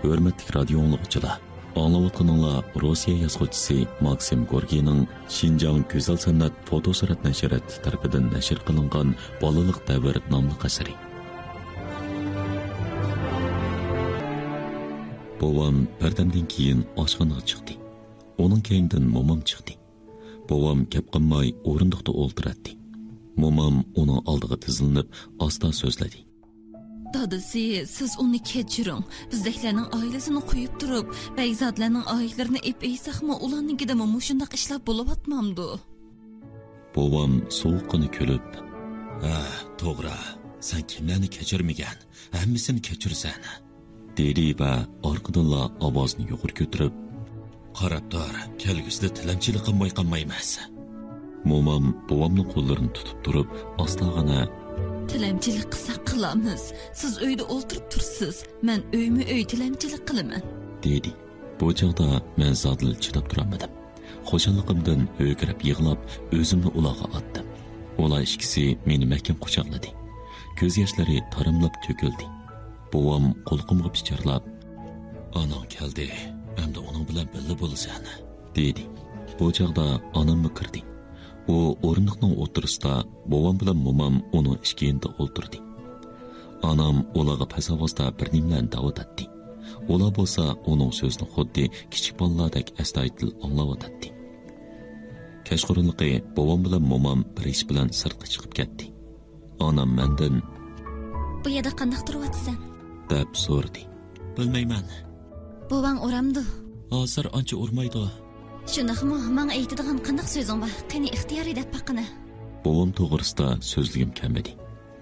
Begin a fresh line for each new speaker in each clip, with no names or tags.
Hürmetlik radio anlıqçılar, anlavatqanınla Rusiya yazğıcısı Maksim Gorkiyning Şinjan Güzel Sanat Fotosurat Nəşriyyatı tərəfindən nəşr qılınğan Balalıq Davr nomli əsəri. Bovam birdamdan keyin oshxonaga chiqdi. Uning keyindan momam chiqdi. Bovam gap qilmay o'rindiqda o'ltiradi. Momam uning oldiga tizilib, asta so'zladi.
Dadasi, siz uni kechiring. Bizdeklarning oilasini qo'yib turib, Bayzodlarning oilarini epaysaqmi, ularningida ham shunday ishlar bo'layotmamdi.
Bovam sovuqqina kulib, to'g'ri, sen kimlarni kechirmagan, hammasini kechirsan, dedi va orqadanla ovozni yuqori ko'tarib, qarab tur, kelgusida tilamchilik qilmay qolmaymiz. Momam bovamning qo'llarini tutib turib, ostag'ina
tilamchilik qilsak qilamiz. Siz uyda o'ltirib tursiz, men uyma-uy tilamchilik qilaman, dedi.
Bu chog'da men zodil chidab turamadim. Xo'shalligimdan o'kirib yig'lab, o'zimni ularga otdim. Ular ikkisi meni mahkam quchoqladi. Ko'z yoshlari tarimlab to'kildi. Bovam qo'lqimga pichirlab, "Onang keldi, endi uning bilan birga bo'lasan", dedi. Bu chog'da onammi kirdi. U o'rindiqning o'tirisida bovam bilan momam uning ishkiyinda o'ltirdi. Onam ularga pasavozda bir nimlarni da'vat etdi. Ular bo'lsa uning so'zini xuddi kichik bolalardek astoydil anglayotdi. Kashqurunliqi bovam bilan momam bir ish bilan sirtqa chiqib ketdi. Onam mendan,
"Bu yerda qanday turyapsan?" deb
so'radi. "Bilmayman."
"Bovang uramdi."
"Hozir ancha urmaydi."
"Shundaqmi? Menga aytadigan qanday so'zing bor? Qani ixtiyoriy deb baqina."
Bovam to'g'risida so'zligim kelmadi.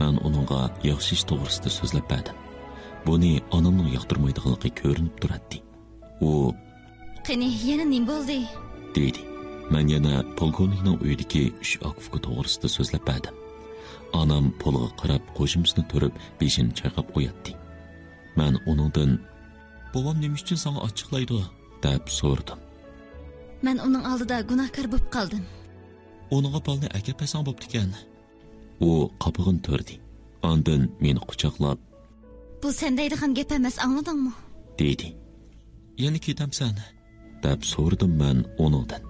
Men uningga yaxshi ish to'g'risida so'zlab berdim. Buni onamning yoqtirmaydiganligi ko'rinib turadi. U,
"Qani yana nim bo'ldi?"
dedi. Men yana polkovnikning uyidagi 3 akufga to'g'risida so'zlab berdim. Onam polga qarab qo'shimsini turib, beshini chayqab qo'yatdi. Men uningdan, "Bovam nima uchun senga ochiqlaydi?" deb so'radim.
"Men uning oldida gunohkor bo'lib qoldim."
"Uningga polni aka pasang bo'pti ekan." U qopig'ini turdi. Ondan meni quchoqlab,
"Bu sen deydigan gap emas, angladingmi?"
dedi. "Yana ketamsan?" deb so'radim men uningdan.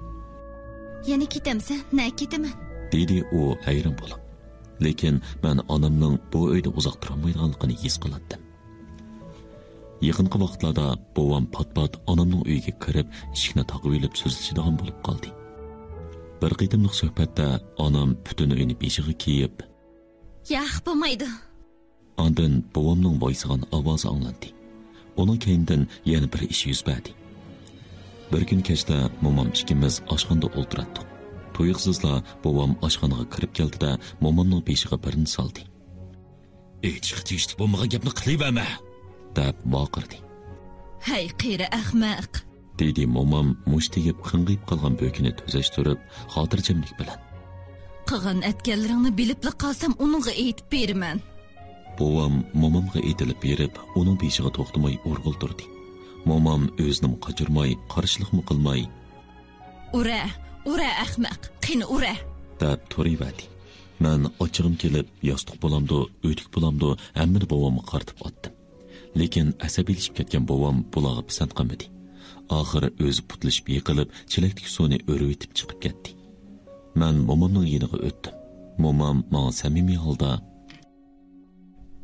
"Yana ketamsan? Ne ketaman?"
dedi u hayron bo'lib. Lekin men onamning bu uyda uzoq turolmaydiganligini his qilardim. Yaqinqi vaqtlarda bovam pat-pat onamning uyiga kirib, eshikni taqib olib so'zlashadigan bo'lib qoldi. Bir qitimliq suhbatda onam butun uyni beshiga kiyib,
"Yo'q, bo'lmaydi."
Ondan bovamning voysigan ovozi anglandi. Uning keyindan yana bir ish yuz berdi. Bir kun kechda momam ikkimiz oshxonada o'ltirdik. Tuyuqsizla bovam oshxonaga kirib keldi-da, momamning beshiga birini soldi. "Chiqdi bo'lmagan gapni qilaverma", deb baqirdi.
"Hay qira ahmaq",
dedi momam mushtigib qing'ib qolgan bo'kini tuzashtirib, xotirjamlik bilan.
"Qilgan atganlaringni bilibli qolsam, uningga aytib beraman."
Bovam momamga aytilib berib, uning beshiga to'xtamay o'rg'iltirdi. Momam o'zini qochirmay, qarshilikmi qilmay,
"Ura ahmaq, qani ura",
deb turaverdi. Men ochig'im kelib, yostiq bo'lamdi, o'tik bo'lamdi, hammani bovamga qartib otdim. Lekin asabiylashib ketgan bovam bularga pisand qilmadi. Oxiri o'zi putlashib yiqilib, chelakdagi suvni o'rib etib chiqib ketdi. Men momamning yoniga o'tdim. Momam menga samimiy holda,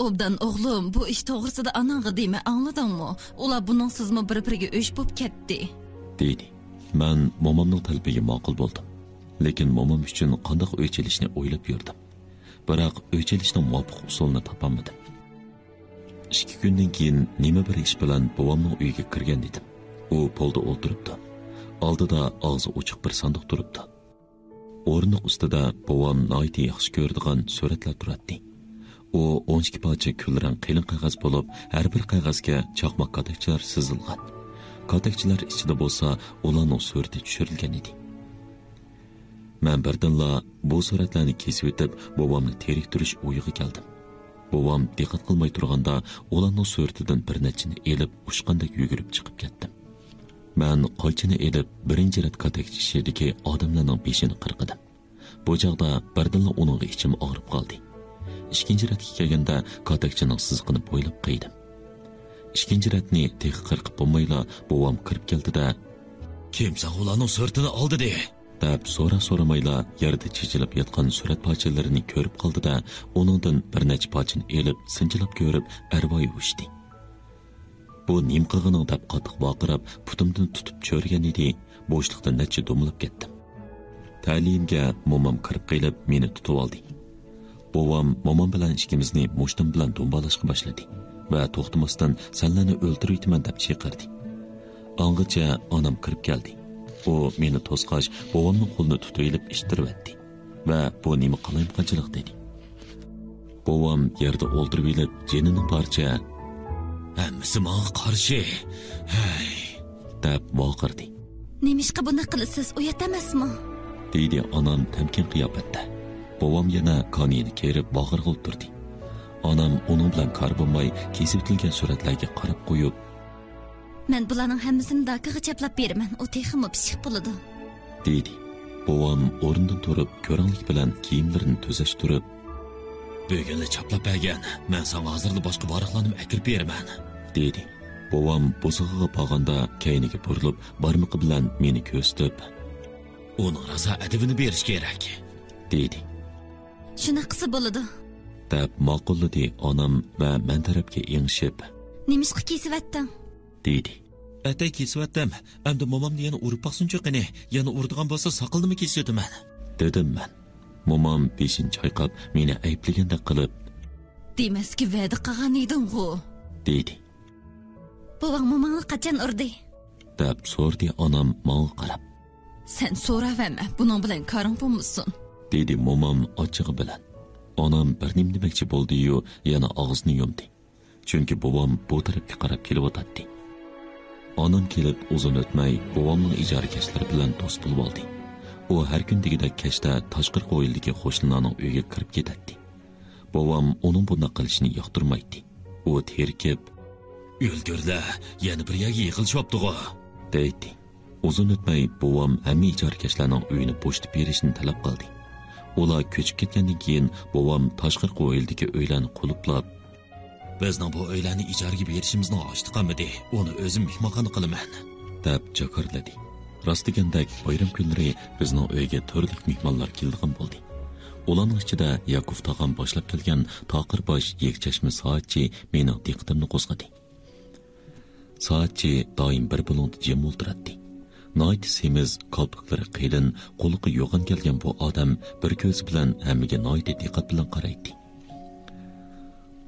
"Obdan o'g'lim, bu ish to'g'risida anangga deyma, angladingmi? Ular buning sizmi bir-biriga o'sh bo'lib ketdi",
dedi. Men momamning talbiga ma'qul bo'ldim. Lekin momam uchun qanday o'ychelishni o'ylab yurdim. Biroq o'ychelishning muvofiq usulini topolmadim. 2 kundan keyin nima bir ish bilan bovamning uyiga kirgan edim. U polda o'ltiribdi. Oldida og'zi ochiq bir sandiq turibdi. O'rindiq ustida bovam noiti yaxshi ko'radigan suratlar turardi. U 12 parcha kulrang qalin qog'oz bo'lib, har bir qog'ozga chaqmoq katakchilar sizilgan. Katakchilar ichida bo'lsa, ularning surati tushirilgan edi. Men birdanla bu suratlarni kesib o'tib, bovamni teriktirish o'yiga keldim. Bovam diqqat qilmay turganda, ularning suratidan bir nechini elib, ushqandek yugurib chiqib ketdim. Men qo'ychini elib, birinchi rat katakchi ishidagi odamlarning beshini qirqidim. Bu chog'da birdanla uning ichim og'rib qoldi. Ikkinchi ratga kelganda katakchining sizqini bo'ylab qaydim. ikkinchi ratni teqi qirqib bo'lmayla bovam kirib keldi-da,
"Kimsan ularning suratini oldi de?"
deb so'ramayla yerda chechilib yotgan surat parchalarini ko'rib qoldi-da, uningdan bir necha parchani elib, sinchilab ko'rib, arvoyi ushdi. Bu nim qilganing deb qattiq baqirib, putimdan tutib cho'rgan edi, bo'shliqda necha domlab ketdim. Ta'limga momam kirib qilib, meni tutib oldi. Bovam momam bilan ikkimizni mushtim bilan dombalashga boshladi va to'xtamasdan "Senlarni o'ldirayman" deb chaqirdi. Angacha onam kirib keldi. O meni to'sqash, bovamning qo'lini tutib olib ishtiribdi va "Bu nima qilayotganchilik" dedi. Bovam yerda o'ldirib olib, jenini parcha
"Hammasi menga qarshi. Hay!"
deb baqirdi.
Nemishqa buni qilasiz, uyat emasmi?
Deydi onam tamkin qiyofatda. Bovam yana konini kerib bag'irga o'tirdi. Onam uning bilan kar bo'lmay kesib tilgan suratlarga qarab qo'yib,
"Men bularning hammasini daqiqa chaplab beraman, o texmi pishiq bo'ladi"
deydi. Bovam o'rnidan turib, ko'ranglik bilan kiyimlarini tuzashtirib,
"Bugunni chaplab bergan. Men senga hozirda boshqa boriqlarni akirib beraman"
dedi. Bovam bo'sig'iga pag'anda kayniga burilib, barmoqi bilan meni ko'rsatib,
"Uning razo adabini berish kerak"
dedi.
"Shuni qilsa bo'ladi"
deb ma'qulladi onam va men tarafga engishib,
"Nemishqa kesivatding"
dedi.
"Atay kesvatdim. Endi momamni yana urib baqsinchi qani. Yana urdigan bo'lsa soqilnimi kesyotaman"
dedim men. Momam beshin chayqab meni ayblagandek qilib,
"Demaski va'da qilgan eding-ku"
dedi.
"Buvang momangni qachon urdi?"
deb so'rdi onam menga qarab.
"Sen so'ravama, buning bilan koring bo'lmasin"
dedi momam ochig'i bilan. Onam bir nim demoqchi bo'ldi-yu, yana og'izni yumdi. Chunki bovam bu tarafga qarab kelyotdi. Onam kelib uzun o'tmay bovamning ijarikashlari bilan do'st bo'lib oldi. U har kundagidek kechda tashqir qo'yildagi qo'shnilarning uyiga kirib ketadi. Bovam uning bunday qilishini yoqtirmaydi. U terkib,
"O'lgurlar, yana bir yerga yig'ilishibdi-ku"
deydi. Uzun o'tmay bovam hamma ijarikashlarning uyini bo'shatib berishni talab qildi. Ular ko'chib ketgandan keyin bovam tashqir qo'yildagi uylarni quluplab,
"Bizning bu uylarni ijaraga berishimizni ochdiqamidi? Uni o'zim mehmonxona qilaman"
deb jakarladi. Rost degandak bayram kunlari bizning uyga turli mehmonlar kelgan bo'ldi. Ularning ichida Yakov tog'am boshlab kelgan Toqirbosh Yekchashma soatchi mening diqqatimni qo'zg'adi. Soatchi doim bir bo'lingda jim o'tiradi. Noit semiz kolpiklari qilin, qo'liqi yo'g'on kelgan bu odam bir ko'z bilan hammaga noit diqqat bilan qaraydi.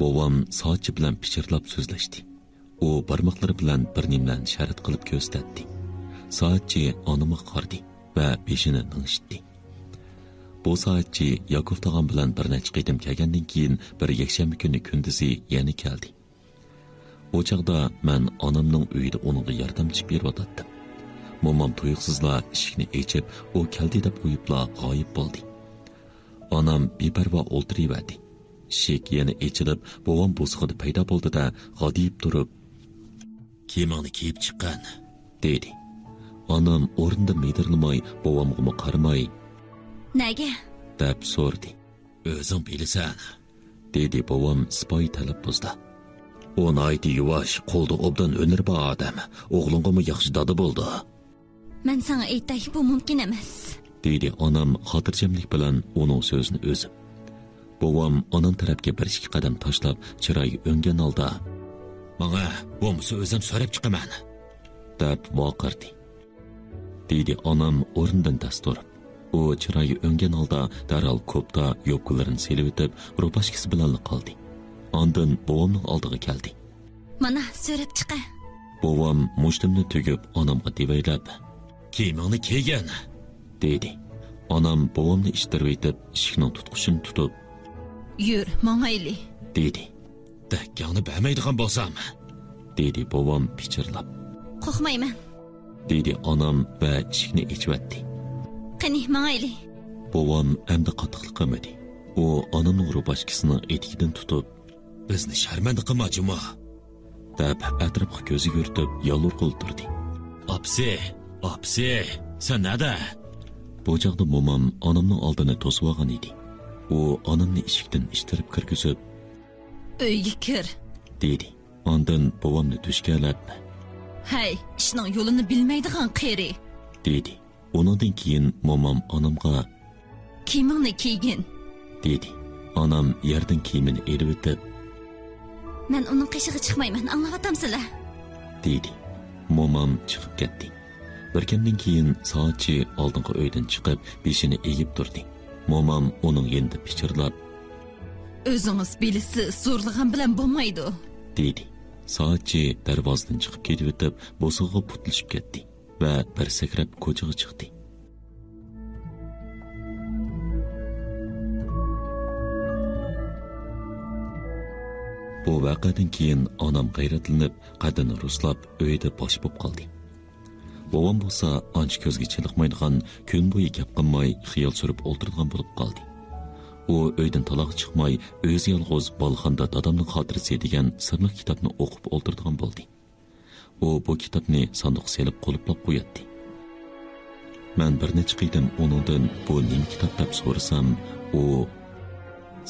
Bovam soatchi bilan pichirlab so'zlashdi. U barmoqlari bilan bir nimani shart qilib ko'rsatdi. Soatchi onimga qaradi va beshini ningishdi. Bu soatchi Yakov tog'am bilan bir necha qitim kelgandan keyin bir yakshanba kuni kunduzi yana keldi. O chaqda men onamning uyida uningga yordamchi berib Momam tuyuqsizla eshikni ochib, u keldi deb qo'yibla g'oyib bo'ldi. Onam beparvo o'ltiraverdi. Eshik yana ochilib, bovam bo'sig'ida paydo bo'ldi-da, g'odiyib turib,
"Kiyimingni kiyib chiqqan"
dedi. Onam o'rnida medirlamay, bovamga qaramay,
"Nega?"
deb so'rdi.
"O'zing bilasan"
dedi bovam sipoy talaffuzda. "O nayti yuvosh, qo'lda obdan o'nir bor odam. O'g'lingga yaxshi dada bo'ldi"
"Men senga aytay, bu mumkin emas"
dedi onam xotirjamlik bilan uning so'zini o'zib. Bovam onam tarafga bir ikki qadam tashlab, chiroyi o'ngan holda,
"Menga bo'lmasa o'zim so'rab chiqaman"
deb baqirdi. Dedi onam o'rnidan dasturib. U chiroyi o'ngan holda darhol ko'pda yo'qlarini selib o'tib, ro'pashkisi bilan qoldi. Ondan bovamning oldiga keldi.
"Mana so'rab chiqa"
Bovam mushtimni tugib onamga devaylab,
"Kiyimingni kiygan"
dedi. Onam bovamni ishtirib etib, eshikning tutqushini tutib,
"Yur, mangayli"
dedi.
"Dakkani bermaydigan bo'lsam"
dedi bovam pichirlab.
"Qo'rqmayman"
dedi onam va eshikni ochvatdi.
"Qani, mangayli"
Bovam endi qattiqlik qilmadi. U onamning ro'pashkisini etigidan tutib,
"Bizni sharmanda qilmoqchimi"
deb atrofga ko'zi yuritib, yolur qoldirdi.
Apsi, sen nada?"
Bu chaqda momam onamning oldini to'sib olgan edi. U onamni eshikdan ishtirib kirgizib,
"Uyga kir"
dedi. Ondan bobomni tushkalab,
Hey, ishning yo'lini bilmaydigan qeri.
dedi. Ondan keyin momam onamga,
Kiyimingni kiygin.
dedi. Onam yerdan kiyimini elib o'tib,
Men uning qishig'i chiqmayman, anglayotamsizlar?
dedi. Momam chiqib ketdi. Bir kundan keyin soatchi oldingi uydan chiqib, beshini egib turdi. Momam uning yonida pichirlab,
O'zingiz bilasiz, zo'rlagan bilan bo'lmaydi.
dedi. Soatchi darvozadan chiqib ketib o'tib, bo'sig'iga putlashib ketdi va bir sakrab ko'chaga chiqdi. Bu vaqadan keyin onam g'ayratlanib, qaddini ruslab, uyda bosh bo'lib qoldi. Bobom bo'lsa, ancha ko'zga chiliqmaydigan, kun bo'yi gap qilmay, xiyol surib o'tirgan bo'lib qoldi. U uydan taloq chiqmay, o'zi yolg'iz bolxonda dadamning xotirasi degan sirli kitobni o'qib o'tirgan bo'ldi. U bu kitobni sanduq selib qolib qo'yatdi. Men bir necha qidim uningdan bu nima kitob deb so'rasam, u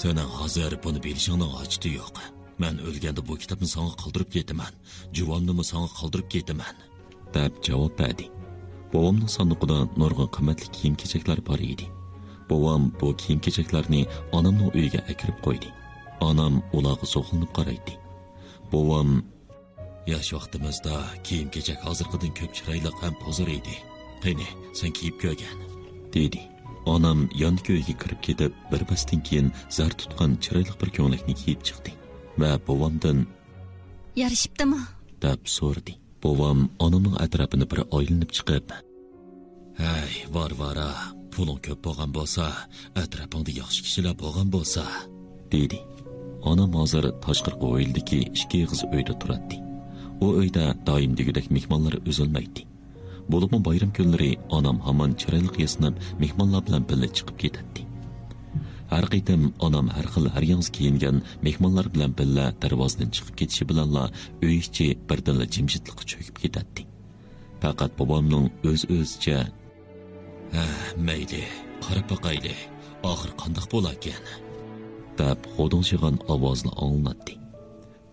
"Sen hozir buni bilishingning hojati yo'q. Men o'lganda bu kitobni senga qoldirib ketaman. Juvonnimi senga qoldirib ketaman" deb javob berdi. Bobomning sanduqida nurg'un qimmatli kiyim-kechaklar bor edi. Bobom bu kiyim-kechaklarni onamning uyiga akirib qo'ydi. Onam ularga so'qinib qaraydi. Bobom "Yosh vaqtimizda kiyim-kechak hozirgidan ko'p chiroyli ham pozir edi. Qani, sen kiyib ko'rgan" dedi. Onam yonki uyga kirib ketib, bir pasdan keyin zar tutgan chiroyli bir ko'ylakni kiyib chiqdi va bobomdan
Yarishibdimi?
deb so'radi. Bobom onamning atrofini bir aylanib chiqib, "Hey, var-vara, puling ko'p bo'lgan bo'lsa, atrofingda yaxshi kishilar bo'lgan bo'lsa" dedi. Onam hozir tashqarqi o'yildiki, ikki qiz uyda turadi. U uyda doim degudek mehmonlar uzilmaydi. Bo'libmi bayram kunlari onam hamon chiroyli yasinib, mehmonlar bilan birga chiqib ketadi. Har qitim onam har xil har yangi kiyingan mehmonlar bilan birga darvozadan chiqib ketishi bilanla uy ichi birdanla jimjitlikqa cho'kib ketadi. Faqat bobomning o'z-o'zicha "Mayli, qarab boqayli, oxir qandoq bo'larkan" deb xo'donshigan ovozini anglatdi.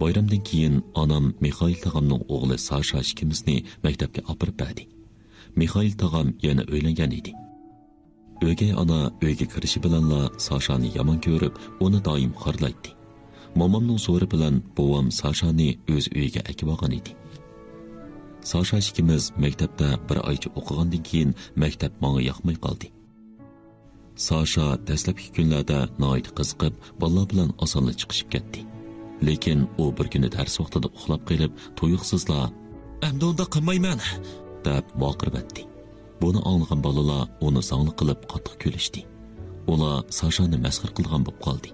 Bayramdan keyin onam Mixail tog'amning o'g'li Sasha ikkimizni maktabga olib berdi. Mixail tog'am yana uylangan edi. O'gay ona uyga kirishi bilanla Sashani yomon ko'rib, uni doim qorlaydi. Momamning so'ri bilan bovam Sashani o'z uyiga akib olgan edi. Sasha ikkimiz maktabda bir oycha o'qigandan keyin maktab menga yoqmay qoldi. Sasha dastlabki kunlarda noit qiziqib, bolalar bilan osonla chiqishib ketdi. Lekin u bir kuni dars vaqtida uxlab qolib, tuyuqsizla
"Endi unda qilmayman"
deb baqirbatdi. Buni anglagan bolalar uni sangli qilib qattiq kulishdi. Ular Sashani masxir qilgan bo'lib qoldi.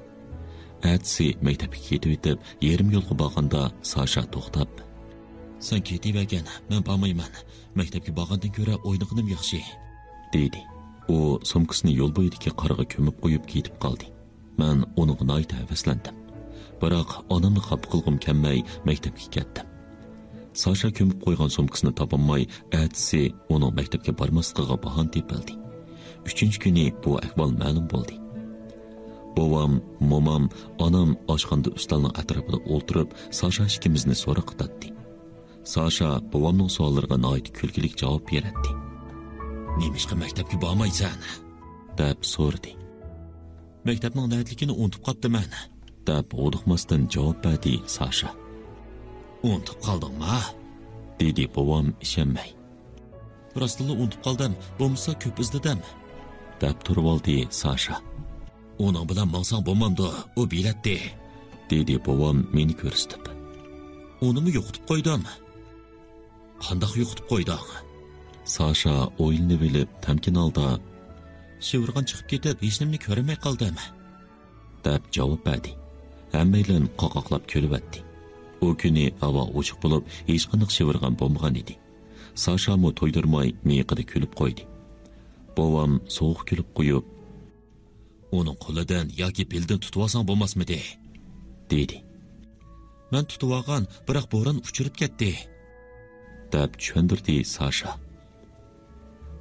Atsi maktabga ketib o'tib, yarim yo'lga borganda Sasha to'xtab, "Sen ketavergan, men bormayman. Maktabga borgandan ko'ra o'ynaganim yaxshi" dedi. U sumkasini yo'l bo'yidagi qoriga ko'mib qo'yib ketib qoldi. Men uni g'inoyat havaslandim. Biroq onamni xafa qilg'im kelmay maktabga ketdim. Sasha ko'mib qo'ygan sumkasini topolmay, atsi uning maktabga bormasligiga bahon tepildi. 3-chi kuni bu ahvol ma'lum bo'ldi. Bovam, momam, onam oshxonada ustalning atrofida o'tirib, Sasha ikkimizni so'roq qildi. Sasha bovamning savollariga noit kulgilik javob berdi. "Nemishqa maktabga bormaysan?" deb so'radi. "Maktabning niyatligini unutib qolibman" deb o'diqmasdan javob berdi Sasha. "Unutib qoldingmi?" dedi bovam ishonmay. "Rostla unutib qoldim, bo'lmasa ko'p izladim" deb turib oldi Sasha. "Uning bilan maqsam bo'lmamdi, u bilatdi" dedi bovam meni ko'rsatib. "Unimi yo'qotib qo'ydim." "Qandoq yo'qotib qo'yding?" Sasha o'yinni bilib, tamkin oldi. "Shivirgan chiqib ketib, hech nimani ko'rmay qoldim" deb javob berdi. Hammaylar qoqoqlab kulib-atdi. U kuni havo ochiq bo'lib, hech qanday shivirgan bo'lmagan edi. Sasha mo to'ydirmay miyiqida kulib qo'ydi. Bovam so'q kulib qo'yib, "Uning qo'lidan yoki beldan tutib olsang bo'lmasmidi?" dedi. "Men tutib olgan, biroq bo'ron uchirib ketdi" deb tushundirdi Sasha.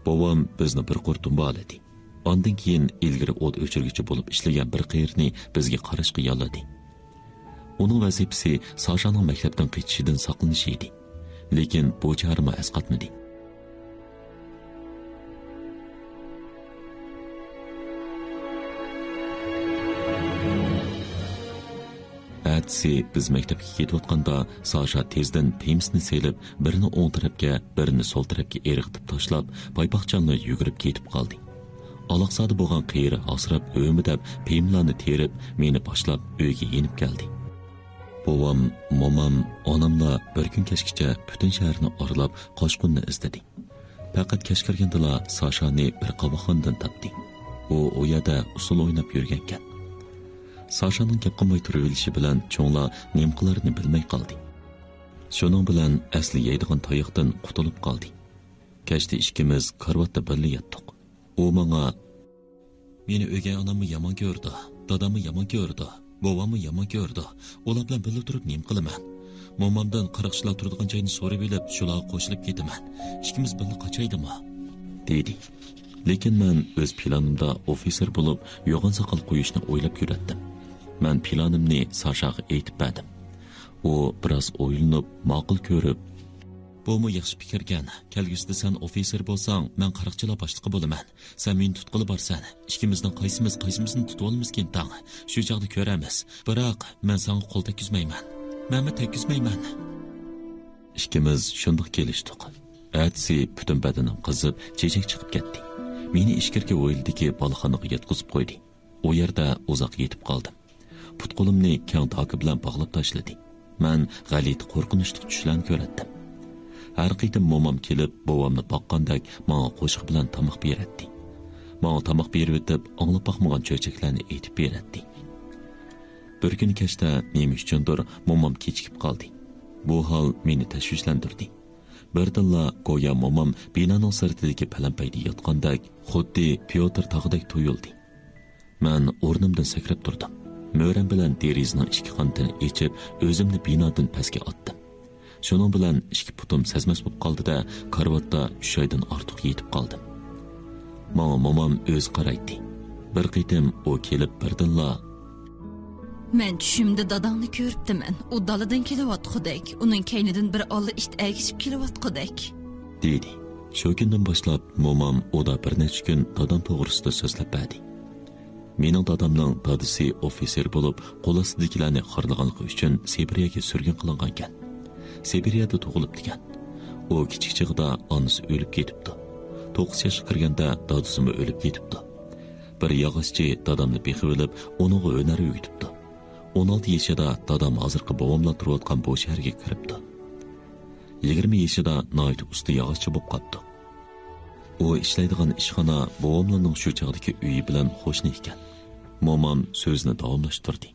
Bovam bizni bir qurtum bo'ladi. Ondan keyin ilgari o't o'chirgichi bo'lib ishlagan bir qeyrni bizga qarashga yolladi. Uning vazifasi Sashaning maktabdan qaytishidan saqlanish edi. Lekin bu chorama asqatmadi. Atsi biz maktabga ketayotganda Sasha tezdan pemsni selib, birini o'ng tarafga, birini sol tarafga eriqtib tashlab, paypoqchanni yugurib ketib qoldi. Aloqsada bo'lgan qiyri asrab o'midab pemlarni terib, meni boshlab uyga yenib keldi. Bovam, momam, onamla bir kun kechgacha butun shaharni oralab qochqinni izladi. Faqat kech kirgandala Sashani bir qavoqxondan topdi. U yerda usul o'ynab yurgan ekan. Sashaning gap qilmay turilishi bilan cho'nglar nima qilarini bilmay qoldi. Shuning bilan asli yeydigan tayoqdan qutulib qoldi. Kechda ikkimiz karvatda birga yotdik. U menga meni o'gay onamni yomon ko'rdi, dadamni yomon ko'rdi, bovamni yomon ko'rdi. Ular bilan birga turib nima qilaman? Momamdan qaraqchilar turadigan joyni so'rab olib, shularga qo'shilib ketaman. Ikkimiz birga qochaydimi? dedi. Lekin men o'z planimda ofitser bo'lib, yo'g'on soqol qo'yishni o'ylab yuratdim. Men planimni Sashaga aytib berdim. U biroz o'ylanib, ma'qul ko'rib, "Bu yaxshi fikrgan. Kelgusida sen ofitser bo'lsang, men qaraqchilar boshlig'i bo'laman. Sen meni tutqili borsan, ikkimizdan qaysimizni tutib olmizkin tang. Shu chaqda ko'ramiz. Biroq men senga qo'l tekkizmayman. Menmi tekkizmayman." Ikkimiz shundoq kelishdik. Atsi butun badanim qizib, chechak chiqib ketdi. Meni ishkirga o'yildiki, bolaxonaga yetkazib qo'ydi. U yerda uzoq yetib qoldim. Put-qo'limni kang toki bilan bog'lab tashladi. Men g'alati qo'rqinchli tushlarni ko'ratdim. Har qitim momam kelib, bovamni boqqandek menga qo'shiq bilan tomoq beradi. Menga tomoq berib o'tib, anglab boqmagan cho'chaklarni aytib beradi. Bir kun kechda nima uchundir momam kechikib qoldi. Bu hol meni tashvishlantirdi. Birdilla go'yo momam binoning sirtidagi palampayda yotgandek, xuddi Pyotr tog'idek tuyuldi. Men o'rnimdan sakrab turdim. Mo'ram bilan derazaning ikki qanotini ochib, o'zimni binodan pastga otdim. Shuning bilan ikki putim sezmas bo'lib qoldi-da, karvatda 3 oydan ortiq yetib qoldim. Menga momam o'z qaraydi. Bir qitim u kelib birdilla
Men tushimda dadangni ko'ribdiman. U daladan kelyotgandek, uning kaynidan bir olli ish agishib kelyotgandek,
dedi. Shu kundan boshlab momam oda bir necha kun dadam to'g'risida so'zlab berdi. Mening dadamning dadisi ofitser bo'lib, qo'l ostidagilarni xorlaganligi uchun Sibiriyaga surgun qilingan ekan. Sibiriyada tug'ilib ekan. U kichik chig'ida onasi o'lib ketibdi. 9 yoshga kirganda dadasi o'lib ketibdi. Bir yog'ochchi dadamni beqib olib, uning hunar o'rgatibdi. 16 yoshida dadam hozirgi bovamlar turayotgan bu shaharga kiribdi. 20 yoshida noyat usta yog'ochchi bo'lib qoldi. U ishlaydigan ishxona bovamlarning shu chog'dagi uyi bilan qo'shni ekan. Momam so'zni davomlashtirdi.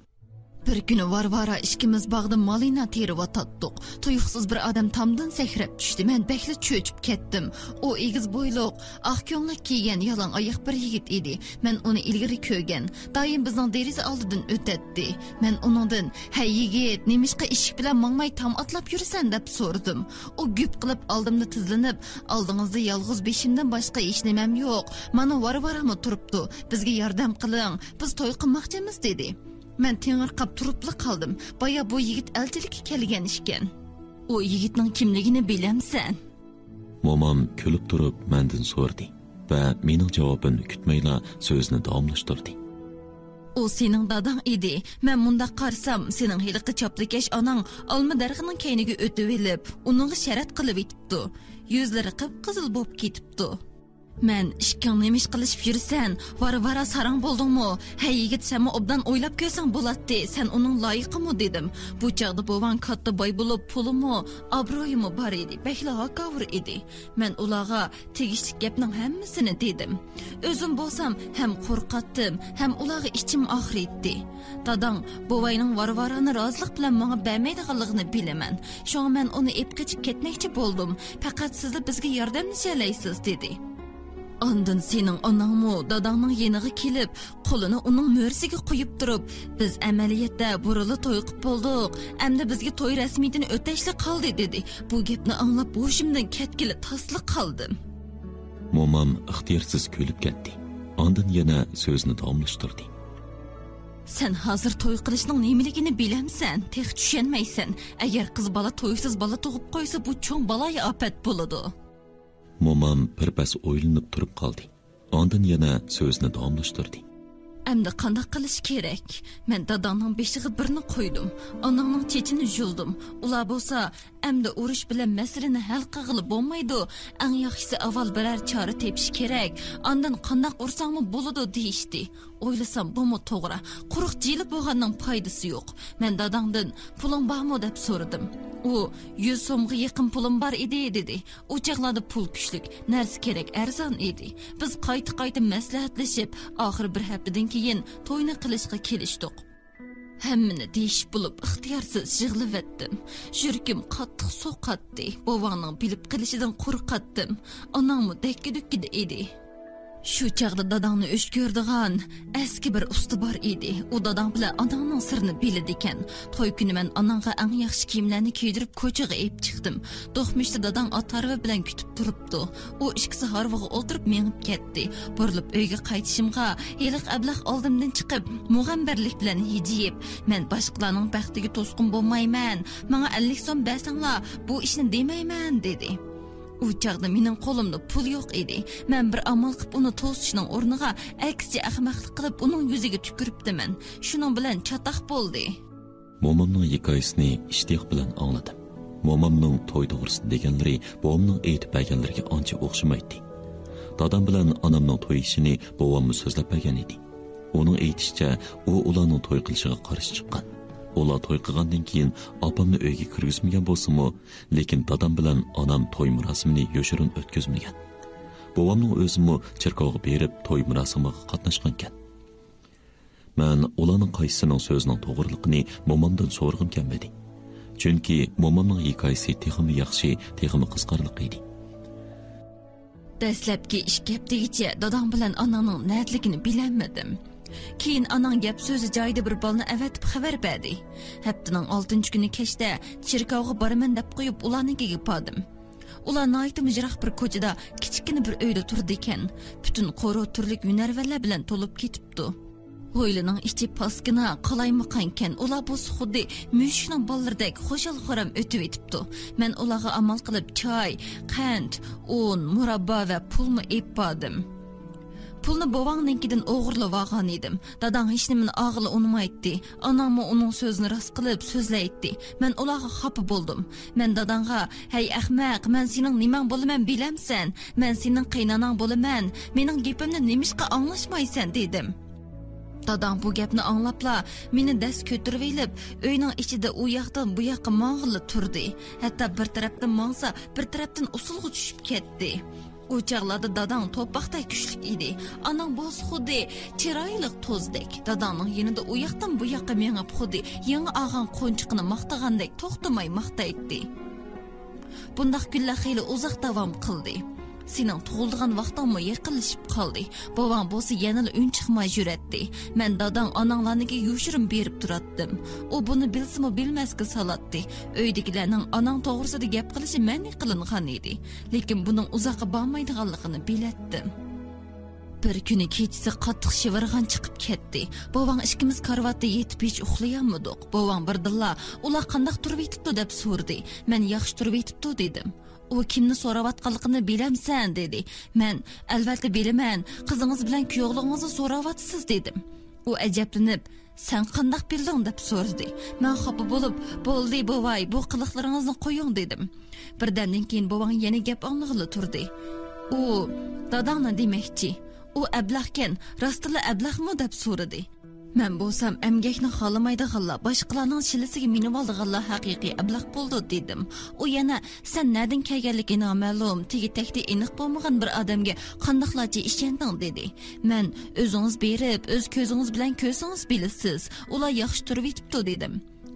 Bir kuni Varvara ikkimiz bog'da malina terib o'tatdik. Tuyuqsiz bir odam tomdan sakrab tushdi. Men bekli cho'chib ketdim. U egiz bo'yliq, oq ko'nglik kiygan yalang oyoq bir yigit edi. Men uni ilgari ko'rgan. Doim bizning deriza oldidan o'tadi. Men uningdan, "Hey yigit, nemishqa eshik bilan mangmay tam atlab yurasan?" deb so'radim. U güp qilib oldimda tizlanib, "Oldingizda yolg'iz beshimdan boshqa hech nimam yo'q. Mana Varvarami turibdi. Bizga yordam qiling. Biz to'y qilmoqchimiz" dedi. Men tengirqab turibli qoldim. Baya bu yigit elchilikka kelgan ishkan. U yigitning kimligini bilamsan?
Momam kulib turib mendan so'radi va mening javobimni kutmayla so'zni davomlashtirdi.
U sening dadang edi. Men munda qarsam, sening hiliqi chaplikash onang olma darxining kayniga o'tib elib, uning sharat qilib etibdi. Yuzlari qip-qizil bo'lib ketibdi. Men ishkang nemish qilishib yursan, Varvara sarang bo'ldingmi? Hey yigit, senmi obdan o'ylab ko'rsang bo'ladi. Sen uning loyiqimi dedim. Bu chaqda bovan katta boy bo'lib, pulimi, obro'yimi bor edi. Bekla hakavur edi. Men ularga tegishli gapning hammasini dedim. O'zim bo'lsam ham qo'rqatdim, ham ularga ichim og'ritdi. Dadang bovayning Varvarani rozilik bilan menga bermaydiganligini bilaman. Shunga men uni ep qochib ketmoqchi bo'ldim. Faqat sizlar bizga yordamlashalaysiz dedi. Ondan sening onangmi dadangning yeniga kelib, qo'lini uning mo'rsiga qo'yib turib, "Biz amaliyotda burili to'y qilib bo'ldik. Endi bizga to'y rasmiyatini o'tashli qoldi" dedi. Bu gapni anglab boshimdan ketgili tasliq qoldim.
Momam ixtiyorsiz kulib ketdi. Ondan yana so'zni davomlashtirdi.
Sen hazır toy qilishning nimaligini bilamsan, tex tushunmaysan. Agar qiz bola to'ysiz bola tug'ib qo'ysa, bu cho'ng baloyi ofat bo'ladi.
Momam birpas o'ylanib turib qoldi. Ondan yana so'zni davomlashtirdi.
Әмді қандақ қылыш керек. Мен dadamның бешіғі бірні қойдым. Анаңның чечini жұлдым. Ular болса, әмді ұрыш білен мәселені әл қағылы болмайды. Әң яқшысы авал бірәр чары тепіш керек. Андан қандақ ұрсаңмы болуды дейішті. Ойласам, bu mu to'g'ri? Quruq jeli bo'lganning foydasi yo'q. Men dadamdan puling bormi deb so'radim. U 100 so'mga yaqin pulim bor edi dedi. U chaqlarda pul kuchlik, narsa kerak, arzon edi. Biz qayta maslahatlashib, oxir bir haftadan keyin to'yni qilishga kelishdik. Hammani deyish bo'lib ixtiyorsiz yig'lavetdim. Yuragim qattiq so'qatdi. Bobongning bilib qilishidan qo'rqatdim. Onammi dakki-dukkida edi. Shu chaqda dadangni o'shko'rdigan eski bir usta bor edi. U dadang bilan onangning sirini biladi ekan. To'y kuni men onangga eng yaxshi kiyimlarni kiydirib ko'chaga olib chiqdim. Do'xmishda dadang otarva bilan kutib turibdi. U ikkisi harvaga o'tirib menib ketdi. Burilib uyga qaytishimga yiliq ablah oldimdan chiqib, mug'ambarlik bilan hijiyib, men boshqalarning baxtiga to'sqin bo'lmayman. Menga 50 so'm bersanglar, bu ishni demayman dedi. U chaqda mening qo'limda pul yo'q edi. Men bir amal qilib uni to'sishning o'rniga aksicha ahmoqlik qilib uning yuziga tüküribdiman. Shuning bilan chataq bo'ldi.
Momamning hikoyasini ishtiyoq bilan angladim. Momamning to'y to'g'risida deganlari bobomning aytib berganlariga ancha o'xshamaydi. Dadam bilan onamning to'y ishini bobom so'zlab bergan edi. Uning aytishicha, u ularning to'y qilishiga qarshi chiqqan. Ular to'y qilgandan keyin opamni uyga kirgizmagan bo'lsa-mu, lekin dadam bilan onam to'y marosimini yoshirin o'tkazmagan. Bobomning o'zimi cherkovga berib to'y marosimiga qatnashgan ekan. Men ularning qaysisining so'zining to'g'riligini momamdan so'rag'im kelmadi. Chunki momamning hikoyasi texmi yaxshi, texmi qiziqarli edi.
Dastlabki ish gapdigicha dadam bilan onamning niyatligini bilmadim. Keyin anang gap so'zi joyida bir bolni avatib xabar berdi. Haftaning 6-kuni kechda cherkovga boraman deb qo'yib ularnikiga bordim. Ular noyta mijroq bir ko'chada kichkina bir uyda turdi ekan. Butun qo'ro turlik yunarvallar bilan to'lib ketibdi. Hovlining ichi paskina qalaymaqankan, ular bu xuddi mushukning bollardek xo'shal-xo'ram o'tib etibdi. Men ularga amal qilib choy, qand, un, murabba va pulni ep bordim. Pulni bobongninkidan o'g'irlab olgan edim. Dadam hech nimani og'ili unmaydi. Onam uning so'zini rost qilib so'zlaydi. Men ularga xafa bo'ldim. Men dadamga, "Hey ahmoq, men sening nimang bo'laman bilamsan? Men sening qaynonang bo'laman. Mening gapimni nimishqa anglashmaysan" dedim. Dadam bu gapni anglabla meni dast ko'tarib elib, uyning ichida u yoqdan bu yoqqa mong'ilib turdi. Hatto bir tarafdan mongsa, bir tarafdan usulga tushib ketdi. U chaqlarda dadam to'paqday kuchlik edi. Anam bo'lsa xuddi chiroyli to'zdek. Dadamning yanida u yoqdan bu yoqqa mengib xuddi yangi og'an qo'nchiqini maqtagandek to'xtamay maqtaydi. Bundaq kunlar xeyli uzoq davom qildi. Sening tug'ilgan vaqtingmi yaqinlashib qoldi. Bobong bo'lsa yana un chiqmay yuratdi. Men dadam onanglarniga yoshirin berib turatdim. U buni bilsimi bilmasga salatdi. Uydagilarning onang to'g'risida gap qilishi ma'ni qilingan edi. Lekin buning uzoqqa bormaydiganligini bilatdim. Bir kuni kechasi qattiq shivirg'an chiqib ketdi. Bobong ikkimiz karvatda yetib hech uxlayolmadik. Bobong birdilla ular qanday turib yetibdi deb so'rdi. Men yaxshi turib yetibdi dedim. U kimni so'rayotganligini bilamsan dedi. Men albatta bilaman. Qizingiz bilan kuyovligingizni so'rayapsiz dedim. U ajablanib, "Sen qanday bilding?" deb so'radi. Men xafa bo'lib, "Bo'ldi, bovay, bu qiliqlaringizni qo'ying" dedim. Birdandan keyin bobong yana gap anglag'ili turdi. U dadamni demoqchi. U ablahkan, rostila ablahmi deb so'radi. Men bo'lsam emgakni xolamaydiganlar, boshqalarning shilisiga minib oldiganlar haqiqiy ablah bo'ldi dedim. U yana "Sen nerdan kelganliging noma'lum, tegi-tekdi aniq bo'lmagan bir odamga qandoqlarcha ishonding" dedi. Men "O'zingiz berib, o'z ko'zingiz bilan ko'rsangiz bilasiz, ular yaxshi turib yetibdi" dedim.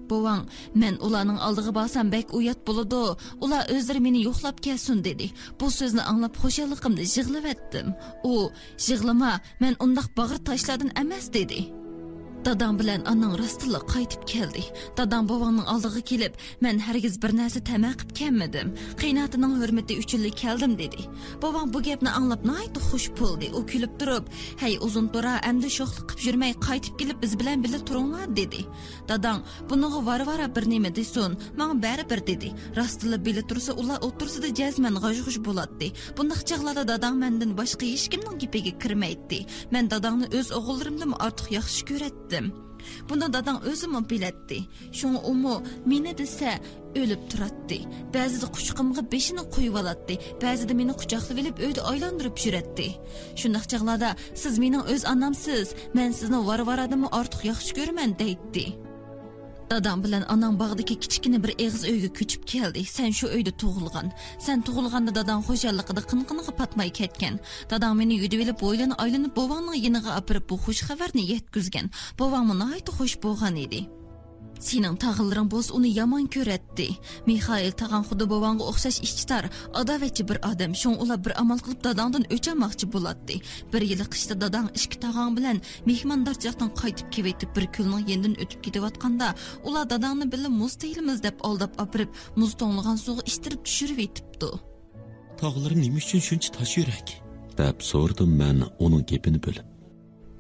Bovang, "Men ularning oldiga borsam bek uyat bo'ladi. Ular o'zlari meni yo'qlab kelsin" dedi. Bu so'zni anglab xo'shalligimni yig'lavatdim. U "Yig'lama, men undaq bag'ir tashlardan emas" dedi. Dadam bilan anang rostilla qaytib keldi. Dadam bobongning oldiga kelib, "Men hargiz bir narsa tama qilib kelmadim. Qiynatining hurmati uchun keldim" dedi. Bobong bu gapni anglab nihoyat xush bo'ldi. U kulib turib, "Hey uzun tura, endi sho'xlik qilib yurmay qaytib kelib biz bilan birga turinglar" dedi. Dadam "Buniga var-vara bir nima desin, menga baribir" dedi. Rostilla birga tursa, ular o'tirsida jazman g'ash-g'ush bo'ladi. Bundaq chaqlarda dadam mendan boshqa hech kimning gapiga kirmaydi. Men dadamni o'z o'g'illarimdan ortiq yaxshi ko'ratdim. Bunda dadam o'zim biletdi. Şunu umu meni desa o'lib turadi. Ba'zida quchqimga beshini qo'yib oladi, ba'zida meni quchoqlab olib uyda aylantirib yuradi. Shundaq chaqlarda siz mening o'z onamsiz, men sizni var-varadimni ortiq yaxshi ko'raman deydi. Dadam bilan anam bog'dagi kichkina bir eg'iz uyga ko'chib keldi. Sen shu uyda tug'ilgan. Sen tug'ilganda dadam xo'jaligida qinqiniga patmay ketgan. Dadam meni yudib olib bo'ylani aylanib bobongning yiniga apirib bu xush xabarni yetkazgan. Bobong nihoyat xush bo'lgan edi. Sening tag'inlaring bo'z uni yomon ko'ratdi. Mixail tag'an xuddi bobongga o'xshash ishchitar, adovatchi bir odam. Shun ular bir amal qilib dadangdan o'chamoqchi bo'ladi. Bir yil qishda dadang ishki tag'an bilan mehmondorchilikdan qaytib kelib bir kunning yendan o'tib ketayotganda, ular dadangni birga muz teyilimiz deb aldab apirib, muz to'nlagan suvga ishtirib tushirib etibdi.
Tog'larim nima uchun shuncha tosh yurak?
deb so'radim men uning gapini bo'lib.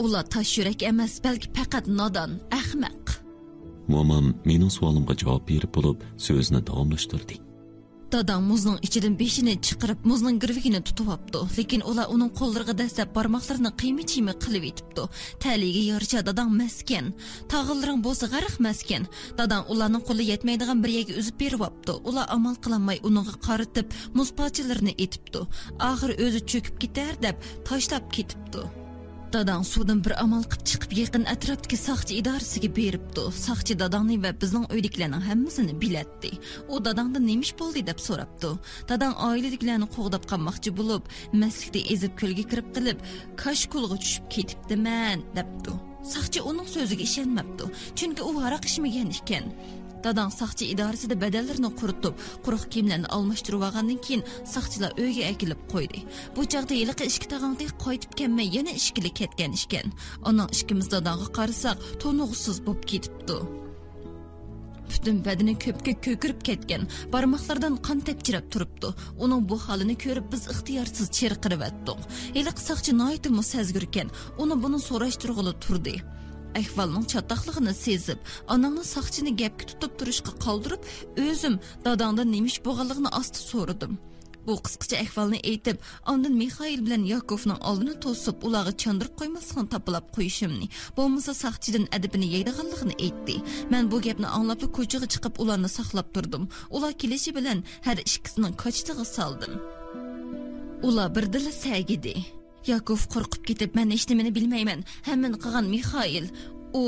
Ular tosh yurak emas, balki faqat nodon, ahmoq.
Momam mening savolimga javob berib bo'lib, so'zni davomlashtirdi.
Dadam muzning ichidan beshini chiqarib, muzning girvigini tutib olibdi. Lekin ular uning qo'llariga dastlab barmoqlarini qiyma-chiyma qilib etibdi. Taliga yarasha dadam maskan. Tag'inlaring bo'lsa g'arq maskan. Dadam ularning qo'li yetmaydigan bir yerga uzib berib olibdi. Ular amal qilmay uningga qaritib, muz parchalarini etibdi. Oxir o'zi cho'kib ketar deb tashlab ketibdi. Dadam suvdan bir amal qilib chiqib yaqin atrofdagi soqchi idorasiga beribdi. Soqchi dadamni va bizning uydagilarning hammasini bilatdi. U dadamdan nemish bo'ldi deb so'rabdi. Dadam oiladagilarni qo'g'dab qolmoqchi bo'lib, masjidda ezib ko'lga kirib qilib, kashkulga tushib ketibdiman debdi. Soqchi uning so'ziga ishonmabdi, chunki u haraq ichmagan ekan. Dadam soqchi idorasida badallarni quritib, quruq kiyimlarni almashtirib olgandan keyin soqchilar uyga akilib qo'ydi. Bu chaqda yiliqi ishki tag'andek qaytib kelmay yana ishkili ketgan ekan. Uning ishkimiz dadamga qarasak, to'nug'siz bo'lib ketibdi. Butun badani ko'pga ko'kirib ketgan, barmoqlardan qon tepchirab turibdi. Uning bu holini ko'rib biz ixtiyorsiz chirqirib etdik. Yiliqi soqchi noyati musazgir ekan, uni buni so'rashtirg'ili turdi. Ahvolning chatoqligini sezib, onamni soqchini gapga tutib turishga qoldirib, o'zim dadamdan nemish bo'lganligini asta so'radim. Bu qisqacha ahvolni aytib, ondan Mixail bilan Yakovning oldini to'sib, ularga chandirib qo'ymasligini topilab qo'yishimni, bo'lmasa soqchidan adabini yeydiganligini aytdi. Men bu gapni anglab ko'chaga chiqib ularni saqlab turdim. Ular kelishi bilan har ikkisining qochtig'i soldim. Ular birdila sagidi. Yakov qo'rqib ketib, men hech nimani bilmayman. Hamman qilgan Mixail. U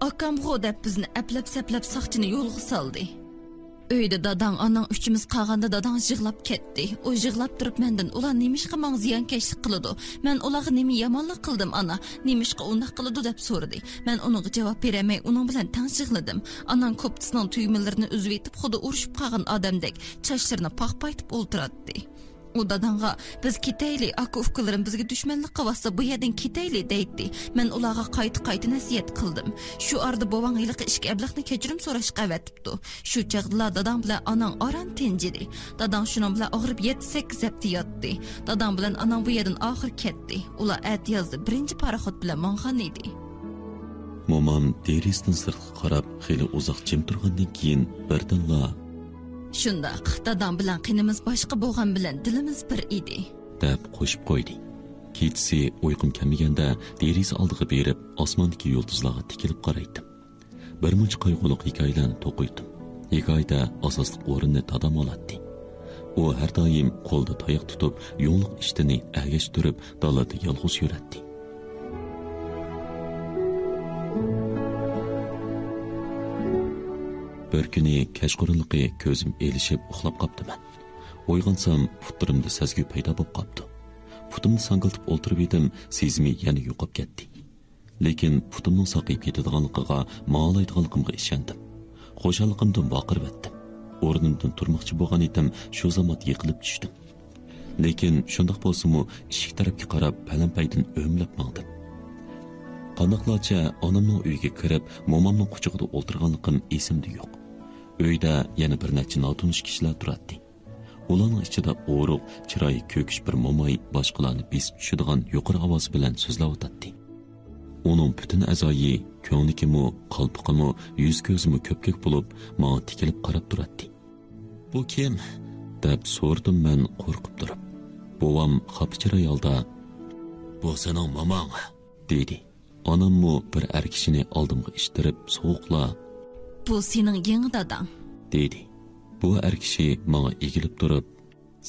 akamg'o deb bizni aplab-saplab soqchini yo'lga soldi. Uyda dadam onang uchimiz qolganda dadam yig'lab ketdi. U yig'lab turib mendan ular nemishqa menga ziyonkashlik qiladi. Men ularga nima yomonlik qildim ana, nemishqa undaq qiladi deb so'radi. Men unga javob beramay uning bilan tanishig'ladim. Onang koptisining tugmalarini uzib etib, xuddi urushib qolgan odamdek chochlarini paqpaytib o'ltiradi. U dadamga biz ketayli, aka ukalarım bizga dushmanlik qilsa bu yerdan ketayli deydi. Men ularga qayta nasihat qildim. Shu arda bobong yiliqi ishga ablaqni kechirim so'rashga avatibdi. Shu chaqda dadam bilan onang oran tinjidi. Dadam shuning bilan og'rib 7-8 hafta yotdi. Dadam bilan onang bu yerdan oxir ketdi. Ular atiyozda birinchi paraxot bilan mongan edi.
Momam derisdan sirtga qarab xeyli uzoq jim turgandan keyin birdanla
Shundaq, dadam bilan qinimiz boshqa bo'lgan bilan dilimiz bir edi
deb qo'shib qo'ydi. Kechasi uyqum kelmaganda deriza oldiga berib, osmondagi yulduzlarga tikilib qaraydim. Bir muncha qayg'uliq hikoyalarni to'qiydim. Hikoyada asosli o'rinni dadam oladi. U har doim qo'lda tayoq tutib, yo'nliq ishtini agash turib, dalada yolg'iz yuradi. Bir kuni kashqurunliqi ko'zim elishib uxlab qoptiman. Uyg'onsam putlarimda sezgi paydo bo'lib qopti. Putimni sangiltib o'ltirib edim, sezimi yana yo'qolib ketdi. Lekin putimning saqib ketadiganligiga, ma'olaydiganligimga ishondim. Xo'shalligimdan vaqirib etdim. O'rnimdan turmoqchi bo'lgan edim, shu zamot yiqilib tushdim. Lekin shundoq bo'lsa-mu, eshik tarafga qarab palampaydan o'mlab mangdim. qanaqlarcha onamning uyiga kirib momamning quchog'ida o'tirganligim esimda yo'q. Uyda yana bir necha notunish kishilar turardi. Ularning ichida o'ruq, chiroyi ko'kish bir momoy boshqalarni besib tushadigan yuqori ovoz bilan so'zlab o'tadi. Uning butun a'zoyi, ko'nglikimi, qalbiqimi, yuz ko'zimi ko'p-ko'k bo'lib, menga tikilib qarab turardi.
Bu kim?
deb so'rdim men qo'rqib turib. Bovam xapichiroy holda,
Bu sening momang,
dedi. Onammu bir er kishini oldimga ishtirib, sovuqla,
Bu sening yangi dadang.
dedi. Bu er kishi menga egilib turib,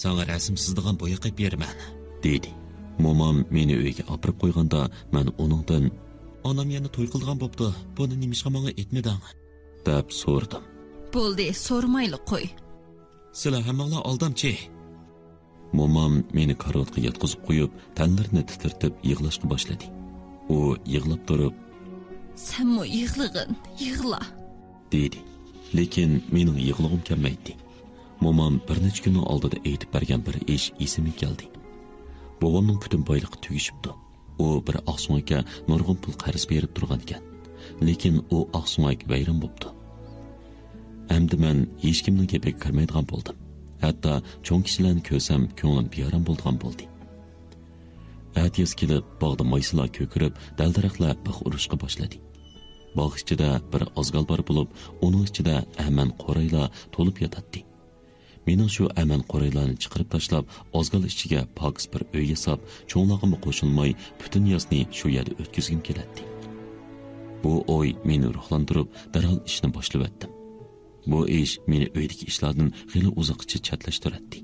sana rasm sizdigan bo'ya qilib beraman,
dedi. Momam meni uyga olib qo'yganda men uningdan,
onam yana to'y qilgan bo'pti, buni nimishqa menga aytmading?
deb so'rdim.
Bo'ldi, so'rmayli qo'y.
Sizlar hammanglar aldamchi.
Momam meni karavotga yotqizib qo'yib, tanlarini titirtib yig'lashga boshladi. U yig'lab turib,
Senmi yig'lig'in, yig'la.
dedi. Lekin mening yig'lig'im kelmaydi. Momam bir necha kun oldida aytib bergan bir ish esimga keldi. Bobomning butun boyligi tugishibdi. U bir oqsumaga nurg'un pul qarz berib turgan ekan. Lekin u oqsumak vayron bo'pti. Endi men hech kimning gapiga kirmaydigan bo'ldim. Hatto cho'ng kishilarni ko'rsam ko'nglim beyaram bo'lgan bo'ldi. Atiyas kelib, bog'da maysalar ko'kirib, daldaraxlar bix urishga boshladi. Bog' ichida bir ozgal bar bo'lib, uning ichida aman qoraylar to'lib yotadi. Mening shu aman qoraylarni chiqarib tashlab, ozgal ichiga pokis bir uy yasab, cho'nglog'imga qo'shilmay, butun yozni shu yerda o'tkazgim keladi. Bu o'y meni ruhlantirib, darhol ishni boshlab etdim. Bu ish meni uydagi ishlardan xeyli uzoqcha chatlashtiradi.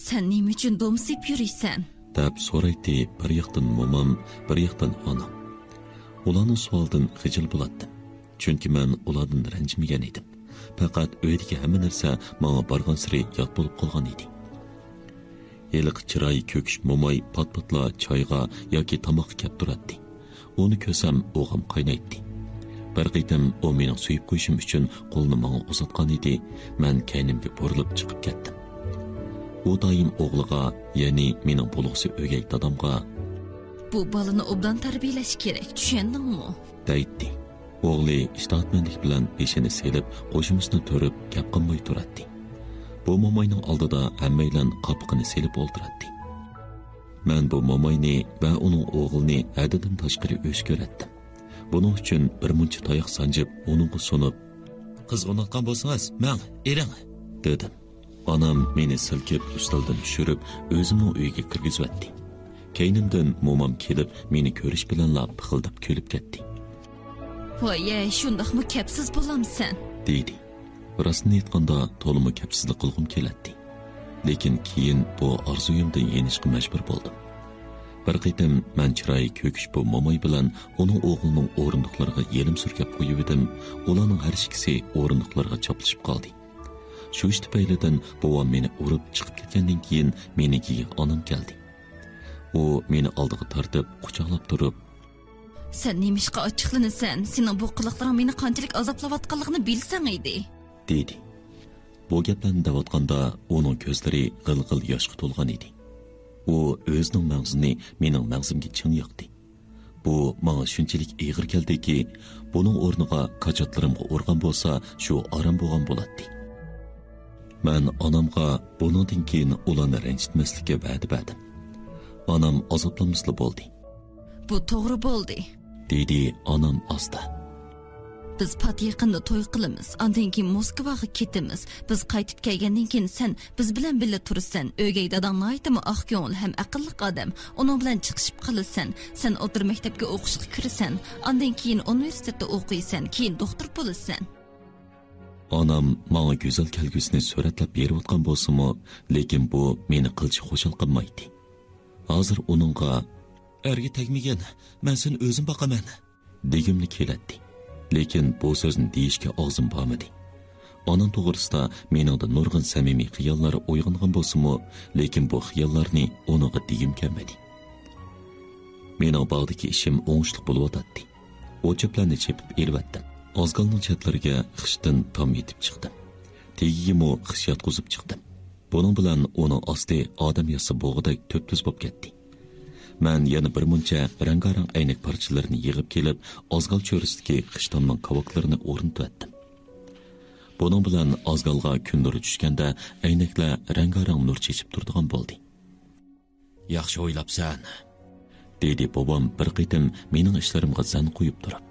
Sen nima uchun domsib yuriysan?
deb so'raydi bir yoqdan momam, bir yoqdan onam. Ularning savolidan xijil bo'lardim. Chunki men ulardan ranjimagan edim. Faqat uydagi hamma narsa menga borgan sari yod bo'lib qolgan edi. Yiliq chiroyi ko'kish momoy pat-patla choyga yoki tomoqqa kelib turardi. Uni ko'rsam o'g'im qaynaydi. Bir qitim u mening suyib qo'yishim uchun qo'lini menga uzatgan edi. Men kaynimga burilib chiqib ketdim. U doim o'g'liga, ya'ni mening bo'lug'si o'gay dadamga,
Bu balani obdan tarbiyalash kerak, tushundingmi?
deydi. O'g'li ishtohatmandlik bilan beshini selib, qo'shimizni to'rib, gap qilmay turardi. Bu momoyning oldida hammaylan qopqini selib o'ltirardi. Men bu momoyni va uning o'g'lini haddidan tashqari o'sh ko'ratdim. Buning uchun bir muncha tayoq sanjib, uningga sunib,
Qizg'onatgan bo'lsangiz, men ering,
dedim. Onam meni silkib, ustaldan tushirib, o'zimning uyiga kirgizibdi. Keynimdan momam kelib, meni ko'rish bilanla pixildab kulib ketdi.
Voy, shundaqmi kapsiz bo'lamsan?
deydi. Rostini aytganda to'limi kapsizlik qilg'im keladi. Lekin keyin bu orzuyimdan yenishga majbur bo'ldim. Bir qitim men chiroyi ko'kish bu momoy bilan uning o'g'lining o'rindiqlariga yelim surkab qo'yib edim. Ularning har ikkisi o'rindiqlarga choplashib qoldi. Shu ish tufaylidan bovam meni urib chiqib ketgandan keyin menikiga onam keldi. U meni oldiga tortib, quchoqlab turib,
Sen nimishqa ochiqlanasan? Sening bu qiliqlaring meni qanchalik azoblayotganligini bilsang edi.
dedi. Bu gaplarni davatganda uning ko'zlari g'il-g'il yoshga to'lgan edi. U o'zining mag'zini mening mag'zimga ching yoqdi. Bu menga shunchalik ig'ir keldiki, buning o'rniga qachotlarimga urgan bo'lsa, shu aram bo'lgan bo'ladi. Men onamga buningdan keyin ularni ranjitmaslikka va'da berdim. Onam azoblanmasli bo'ldi.
Bu to'g'ri bo'ldi.
dedi onam asta.
Biz pat yaqinda to'y qilamiz. Undan keyin Moskvaga ketamiz. Biz qaytib kelgandan keyin sen biz bilan birga tursan. O'gay dadangni aytimi, oq ko'ngil ham aqlli odam. Uning bilan chiqishib qolasan. Sen o'tir maktabga o'qishga kirasan. Undan keyin universitetda o'qiysan, keyin doktor bo'lasan.
Onam menga go'zal kelgusini suratlab berib o'tgan bo'lsa-mu, lekin bu meni qilchi xo'shal qilmaydi. Hozir uningga
erga tegmagan, men seni o'zim boqaman,
degimni keladi. Lekin bu so'zni deyishga og'zim bormadi. Onam to'g'risida meningda nurg'un samimiy xiyollar uyg'ongan bo'lsa-mu, lekin bu xiyollarni uningga degim kelmadi. Mening bog'dagi ishim o'ngishli bo'lib o'tadi. O'chiblarni chepib ervatdim. Ozgalning chatlariga xishdan tom yetib chiqdim. Tegigimi xish yotqizib chiqdim. Buning bilan uning osti odam yassa bo'g'idek to'p-tuz bo'lib ketdi. man yana bir muncha rangarang aynak parchalarini yig'ib kelib, ozgal cho'risidagi qishtonning qovoqlarini o'rnatdim. Buning bilan ozgalga kun nuri tushganda aynaklar rangarang nur chechib turadigan bo'ldi.
Yaxshi o'ylabsan,
dedi bobom bir qitim mening ishlarimga zan qo'yib turib.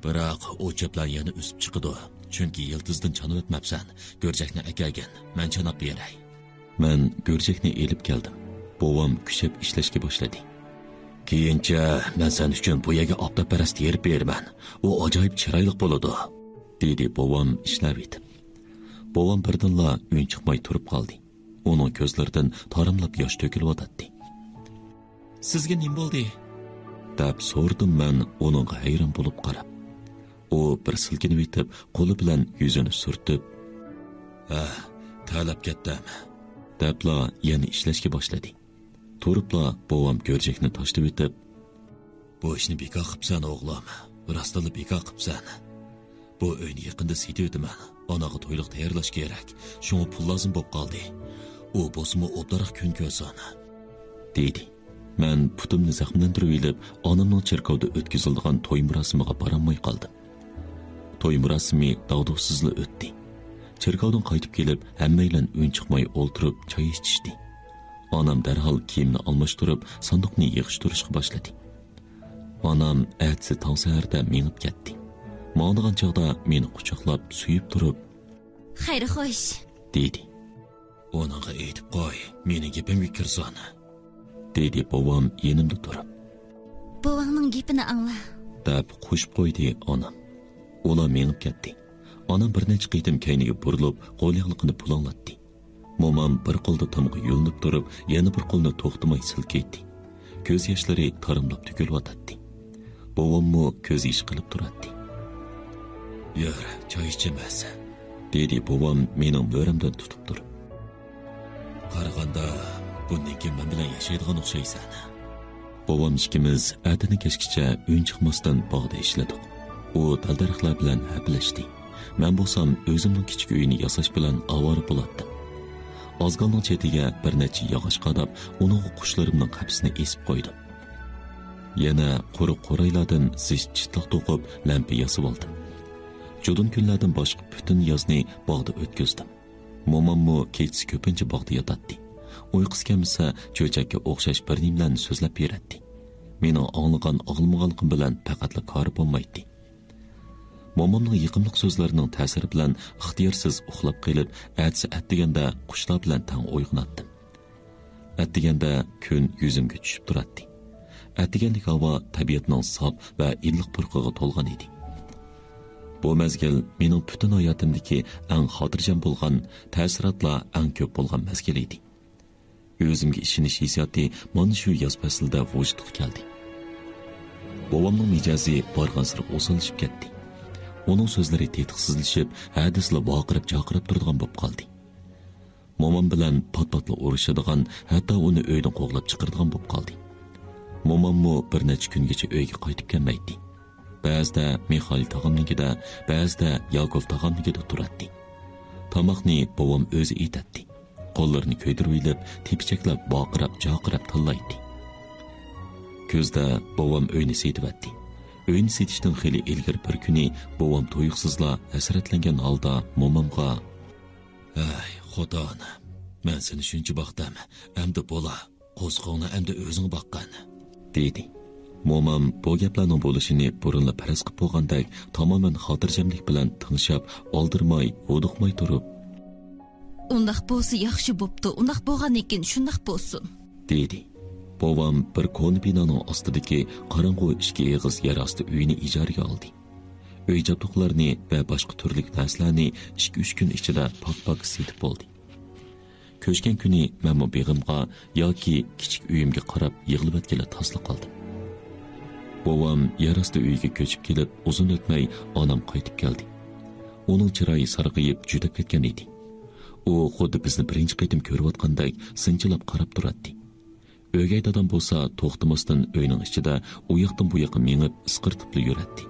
Biroq o chaplar yana o'sib chiqadi. Chunki yıldızdan chanib o'tmabsan. Go'rjakni akagan, men chanab beray.
Men go'rjakni elib keldim. Bobom kuchab ishlashga boshladi.
Keyincha men sen uchun bu yerga optaparast yer berman. U ajoyib chiroyli bo'ladi,
dedi bobom ishlab etib. Bobom birdanla uyn chiqmay turib qoldi. Uning ko'zlaridan tarimlab yosh to'kilyotdi.
Sizga nima bo'ldi?
deb so'rdim men uningga hayron bo'lib qarab. U bir silkinib etib, qo'li bilan yuzini surtib,
talab ketdim,
debla yana ishlashga boshladi. Turibla bobom go'rjakni tashlab etib,
bu ishni bekor qilibsan o'g'lim, rostla bekor qilibsan. Bu uyni yaqinda setibdiman. Onaga to'yliq tayyorlash kerak. Shunga pul lozim bo'lib qoldi. U bo'lsa o'tariq kun ko'rsin,
dedi. Men putimni zaxmlantirib olib, onamning cherkovda o'tkazilgan to'y murosimiga borolmay qoldim. To'y murosimi davdosizli o'tdi. Cherkovdan qaytib kelib, hammaylar uyn chiqmay o'ltirib choy ichishdi. Onam darhol kiyimni almashtirib, sanduqni yig'ishtirishga boshladi. Onam atsi tong saharda mengib ketdi. Ma'nigan chog'da meni quchoqlab, suyib turib,
"Xayr xo'sh",
dedi.
"Onangga aytib qo'y, mening gapimga kirsin",
dedi bobom yenimda turib.
"Bobongning gapini angla",
deb qo'shib qo'ydi onam. Ular mengib ketdi. Onam bir necha qitim kayniga burilib, qo'lyaqliqini pulanglatdi. Momam bir qo'lda tomga yo'linib turib, yana bir qo'lni to'xtamay silkaydi. Ko'z yoshlari tarimlab to'kilyotdi. Bobommo ko'z ish qilib turadi.
"Yur, choy ichamiz",
dedi bobom mening bo'ramdan tutib turib.
"Qaraganda bundan keyin men bilan yashaydigan o'xshaysan."
Bobom ikkimiz atini kechgacha uyn chiqmasdan bog'da ishladik. U dal-daraxtlar bilan haplashdi. Men bo'lsam o'zimning kichik uyini yasash bilan avora bo'lardim. Ozgalning chetiga bir necha yog'och qadab, uning qushlarimning qapsini esib qo'ydim. Yana quruq qo'raylardan zich chitliq to'qib, lampa yasib oldim. Judun kunlardan boshqa butun yozni bog'da o'tkazdim. Momammo kechasi ko'pincha bog'da yotadi. Uyqusi kelmasa, cho'chakka o'xshash bir nimlarni so'zlab beradi. Mening anglagan og'ilmaganligim bilan faqatla kori bo'lmaydi. Momamning yiqimliq so'zlarining ta'siri bilan ixtiyorsiz uxlab qolib, atsi atdiganda qushlar bilan tang uyg'onatdim. Atdiganda kun yuzimga tushib turadi. Atdiganlik havo tabiatning sof va illiq purqiga to'lgan edi. Bu mezgil mening butun hayotimdagi eng xotirjam bo'lgan, ta'sirotlar eng ko'p bo'lgan mezgil edi. O'zimga ishonish hissiyoti mana shu yoz faslida vujudga keldi. Bobomning mijozi borgan sari o'silishib ketdi. Uning so'zlari tetiqsizlashib, hadislar voqirib chaqirib turadigan bo'lib qoldi. Momam bilan pat-patla urushadigan, hatto uni uydan qo'g'lab chiqaradigan bo'lib qoldi. Momammo bir necha kungacha uyga qaytib kelmaydi. Ba'zida Mixail tog'amnikida, ba'zida Yakov tog'amnikida turadi. Tomoqni bobom o'zi etadi. Qo'llarini ko'ydirib ilib, tepichaklab, boqirab, chaqirib tillaydi. Ko'zda bobom uyni setibdi. Uyni setishdan xili ilgari bir kuni bobom to'yuqsizla hasratlangan holda momamga, "Ay, Xudoni, men seni shuncha baqdim, endi bo'la, qo'zg'ongni endi o'zing boqqan", dedi. Momam bu gaplarning bo'lishini burunla faraz qilib qo'ygandek, tamoman xotirjamlik bilan tinglab, oldirmay, o'diqmay turib,
"Undaq bo'lsa yaxshi bo'pti, undaq bo'lgan ekan shundaq bo'lsin",
dedi. Bobom bir koni binoning ostidagi qorong'u ikki eg'iz yer osti uyini ijaraga oldi. Uy jabduqlarini va boshqa turli narsalarni 2-3 kun ichida pak-pak setib bo'ldi. Ko'chgan kuni men bu beg'imga yoki kichik uyimga qarab yig'ilib o'tkila tasliq qoldim. Bobom yer osti uyiga ko'chib kelib, uzun o'tmay onam qaytib keldi. Uning chiroyi sarg'ayib juda ketgan edi. U xuddi bizni birinchi qaytim ko'rayotgandek sinchilab qarab turadi. O'gay dadam bo'lsa to'xtamasdan uyning ichida u yoqdan bu yoqqa mengib isqirtib yuradi.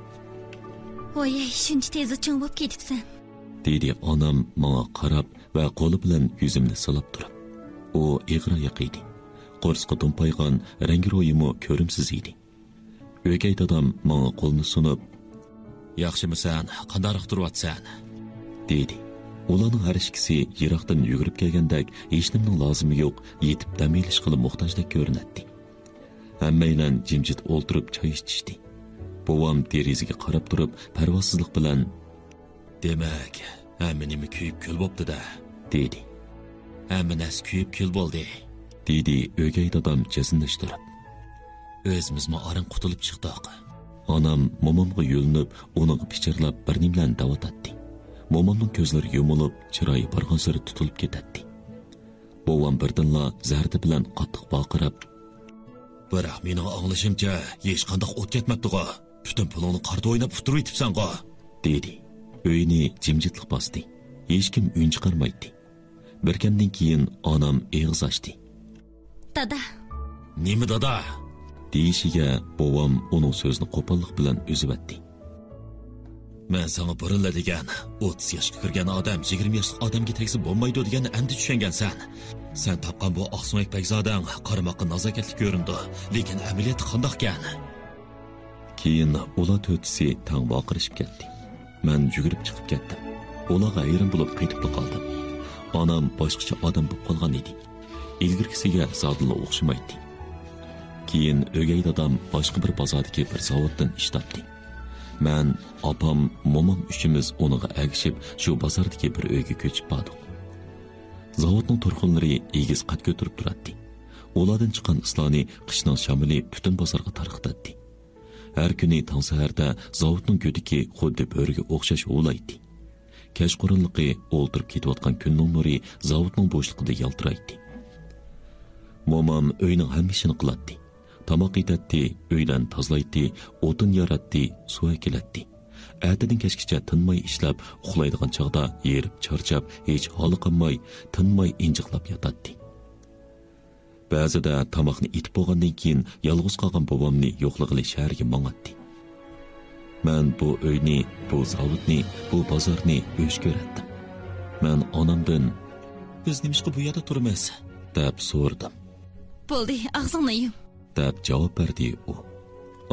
"Voy, shuncha tezda cho'ng bo'lib ketibsan",
dedi onam menga qarab va qo'li bilan yuzimni silab turib. U ig'ra yaqidi. qo'rsqi do'mpaygan rangi ro'yimi ko'rimsiz edi. O'gay dadam menga qo'lni sunib,
"Yaxshimisan? Qandoq turyapsan?"
dedi. Ularning har ikkisi yiroqdan yugurib kelgandek, hech nimaning lozimi yo'q, yetib dam olish qilib muhtojdek ko'rinadi. Hammaylar jimjit o'ltirib choy ichishdi. Bovam derazaga qarab turib, parvosizlik bilan,
"Demak, hamma nima kuyib kul bo'pti-da",
dedi.
"Hamma nas kuyib kul bo'ldi",
dedi o'gay dadam jazmlashtirib.
"O'zimizmi aran qutulib chiqdik."
Onam momamga yo'linib, uning pichirlab bir nimlarni davatadi. Momamning ko'zlari yumilib, chiroyi barg'on sari tutilib ketadi. Bovam birdanla zardi bilan qattiq baqirib,
"Biroq mening anglashimcha, hech qanday o't ketmabdi-ku. Butun pulingni qarda o'ynab futurib yetibsan-ku",
dedi. Uyni jimjitlik bosdi. Hech kim uyn chiqarmaydi. Bir kamdan keyin onam og'iz ochdi.
Dada,
"Nima dada?"
deyishiga bovam uning so'zini qo'pollik bilan uzib o'tdi.
"Men sana burunla degan, 30 yoshga kirgan odam 20 yoshlik odamga tegsa bo'lmaydi deganni endi tushungansan. Sen topgan bu oqsumak bagzodang qaramoqqa nazokatli ko'rindi, lekin amaliyoti qandoqkan?"
Keyin ular to'tisi tang baqirishib ketdi. Men yugurib chiqib ketdim. Ularga hayron bo'lib qaytib qoldim. Onam boshqacha odam bo'lib qolgan edi. Ilgirkisiga zodilla o'xshamaydi. Keyin o'gay dadam boshqa bir bozordagi bir zavoddan ish topdi. Men, opam, momam uchimiz uninga agishib, shu bozordagi bir uyga ko'chib bordik. Zavodning turxunlari egiz qad ko'tarib turardi. Ulardan chiqqan isloni qishning shamili butun bozorga tarqatadi. Har kuni tong saharda zavodning go'diki xuddi bo'riga o'xshash o'laydi. Kechqurunliqi o'ltirib ketayotgan kunning nuri zavodning bo'shlig'ida yaltiraydi. Momam uyning hamma ishini qiladi. Tamoq etadi, uydan tozalaydi, o'tin yaratdi, suv keladi. Ertadan kechgacha tinmay ishlab, uxlaydigan chog'da yerib, charchab, hech holi qilmay, tinmay injiqlab yotadi. Ba'zida tamoqni etib bo'lgandan keyin yolg'iz qolgan bobomni yo'qlig'ili shaharga mang'atdi. Men bu uyni, bu zavodni, bu bozorni o'z ko'ratdim. Men onamdan,
"Biz nimishqa bu yerda turamiz?"
deb so'radim.
bo'ldi, og'zingni yum.
deb javob berdi u.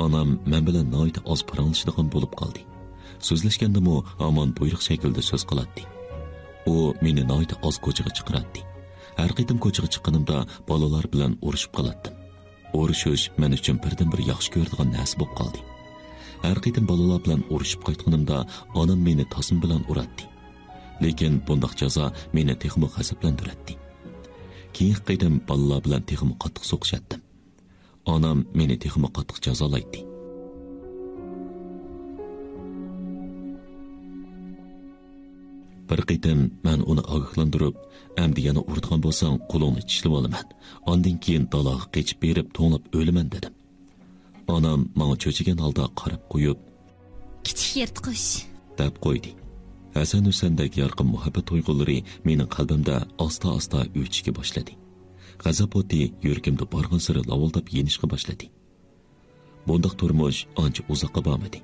Onam men bilan noyta oz paranglashadigan bo'lib qoldi. So'zlashgandimi hamon buyruq shaklda so'z qiladi. U meni noyta oz ko'chaga chiqaradi. Har qitim ko'chaga chiqqanimda bolalar bilan urushib qoladim. Urushish men uchun birdan bir yaxshi ko'radigan narsa bo'lib qoldi. Har qitim bolalar bilan urushib qaytganimda onam meni tasma bilan uradi. Lekin bundoq jazo meni texmo g'azablantiradi. Keyin qitim bolalar bilan texmo qattiq so'qishatdim. Onam meni texmo qattiq jazolaydi. Bir qitim men uni ogohlantirib, "Endi yana urdigan bo'lsang, qo'lingni tishlab olaman. Ondan keyin dalaga qechib berib, to'nglab o'laman" dedim. Onam menga cho'chigan holda qarab qo'yib,
Kichik yirtqich
deb qo'ydi. Hasan Husandagi yorqin muhabbat tuyg'ulari mening qalbimda asta-asta o'chishga boshladi. G'azab o'ti yuragimda borgan sari lavildab yenishga boshladi. Bundoq turmush ancha uzoqqa bormadi.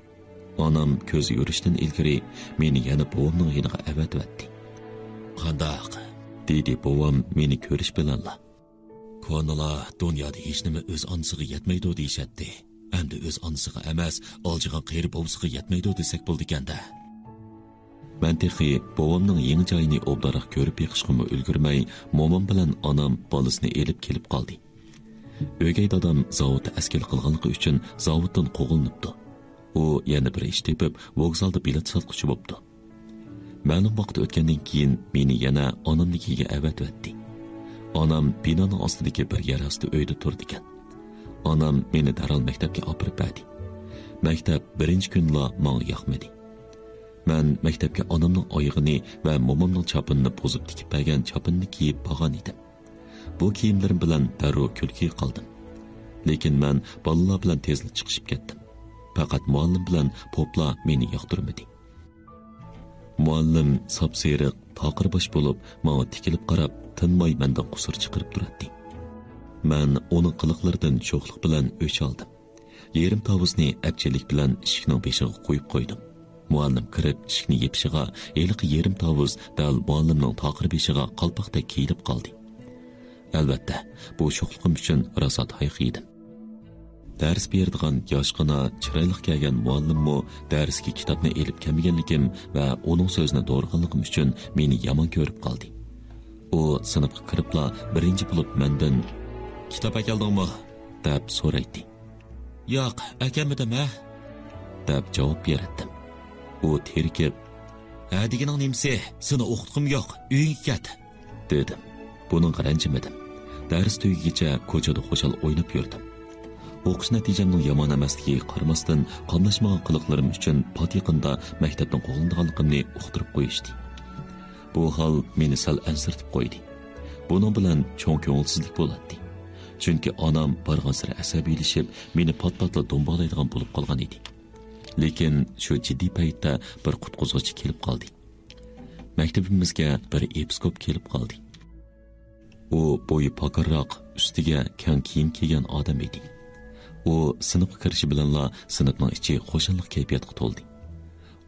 Onam ko'zi yurishdan ilgari meni yana bovamning yoniga avatdi.
"Qandoq?"
dedi bovam meni ko'rish bilanla.
"Ko'nala dunyoda hech nima o'z onasiga yetmaydi deyishadi. Endi o'z onasiga emas, oljigan qeri bovsiga yetmaydi desak bo'ldi ekanda."
Men texi bovamning yangi joyini obdaroq ko'rib yiqishga ulgurmay, momam bilan onam bolasini elib kelib qoldi. O'gay dadam zavodda askar qilganligi uchun zavoddan qo'g'ilibdi. U yana bir ish tepib, vokzalda bilet sotquchi bo'libdi. Ma'lum vaqt o'tgandan keyin meni yana onamnikiga avatdi. Onam binoning ostidagi bir yer osti uyda turdi ekan. Onam meni darhol maktabga olib berdi. Maktab birinchi kunla menga yoqmadi. Men maktabga onamning oyog'ini va momamning chopinini bozib tikib bergan chopinni kiyib borgan edim. Bu kiyimlarim bilan darrov kulkiga qoldim. Lekin men bolalar bilan tezlik chiqishib ketdim. Faqat muallim bilan popla meni yoqtirmadi. Muallim sapseriq, taqirbosh bo'lib, menga tikilib qarab, tinmay mendan qusur chiqarib turadi. Men uning qiliqlaridan sho'xlik bilan o'ch oldim. Yerim tovuzni abchilik bilan eshikning beshiga qo'yib qo'ydim. Muallim kirib eshikni yepishiga, eliqi yerim tovuz dal muallimning taqir beshiga qalpoqdek kiyilib qoldi. Albatta, bu sho'xliqim uchun rosat hayiq edim. Dars beradigan yoshgina, chiroyli kelgan muallimmo darsga kitobni elib kelmaganligim va uning so'zini to'g'riganligim uchun meni yomon ko'rib qoldi. U sinfga kiribla birinchi bo'lib mendan "Kitob akeldingmi?" deb so'raydi. "Yo'q, akelmadim ha?" deb javob berdim. U terkib, "Ha deganing nimasi? Seni o'qitqim yo'q, uyingga ket" dedim. Buning ranjimadim. Dars tugagicha ko'chada xo'shal o'ynab yurdim. O'qish natijamning yomon emasligiga qaramasdan qamlashmagan qiliqlarim uchun pat yaqinda maktabdan qo'g'ilganligimni uqtirib qo'yishdi. Bu hol meni sal ansirtib qo'ydi. Buning bilan cho'ng ko'ngilsizlik bo'ladi. Chunki onam bargan sira asabiylashib, meni pat-patla dombalaydigan bo'lib qolgan edi. Lekin shu jiddiy paytda bir qutquzuvchi kelib qoldi. Maktabimizga bir episkop kelib qoldi. U bo'yi pokarroq, ustiga kang kiyim kiygan odam edi. U sinfga kirishi bilanla sinfning ichi xo'shallik kayfiyatga to'ldi.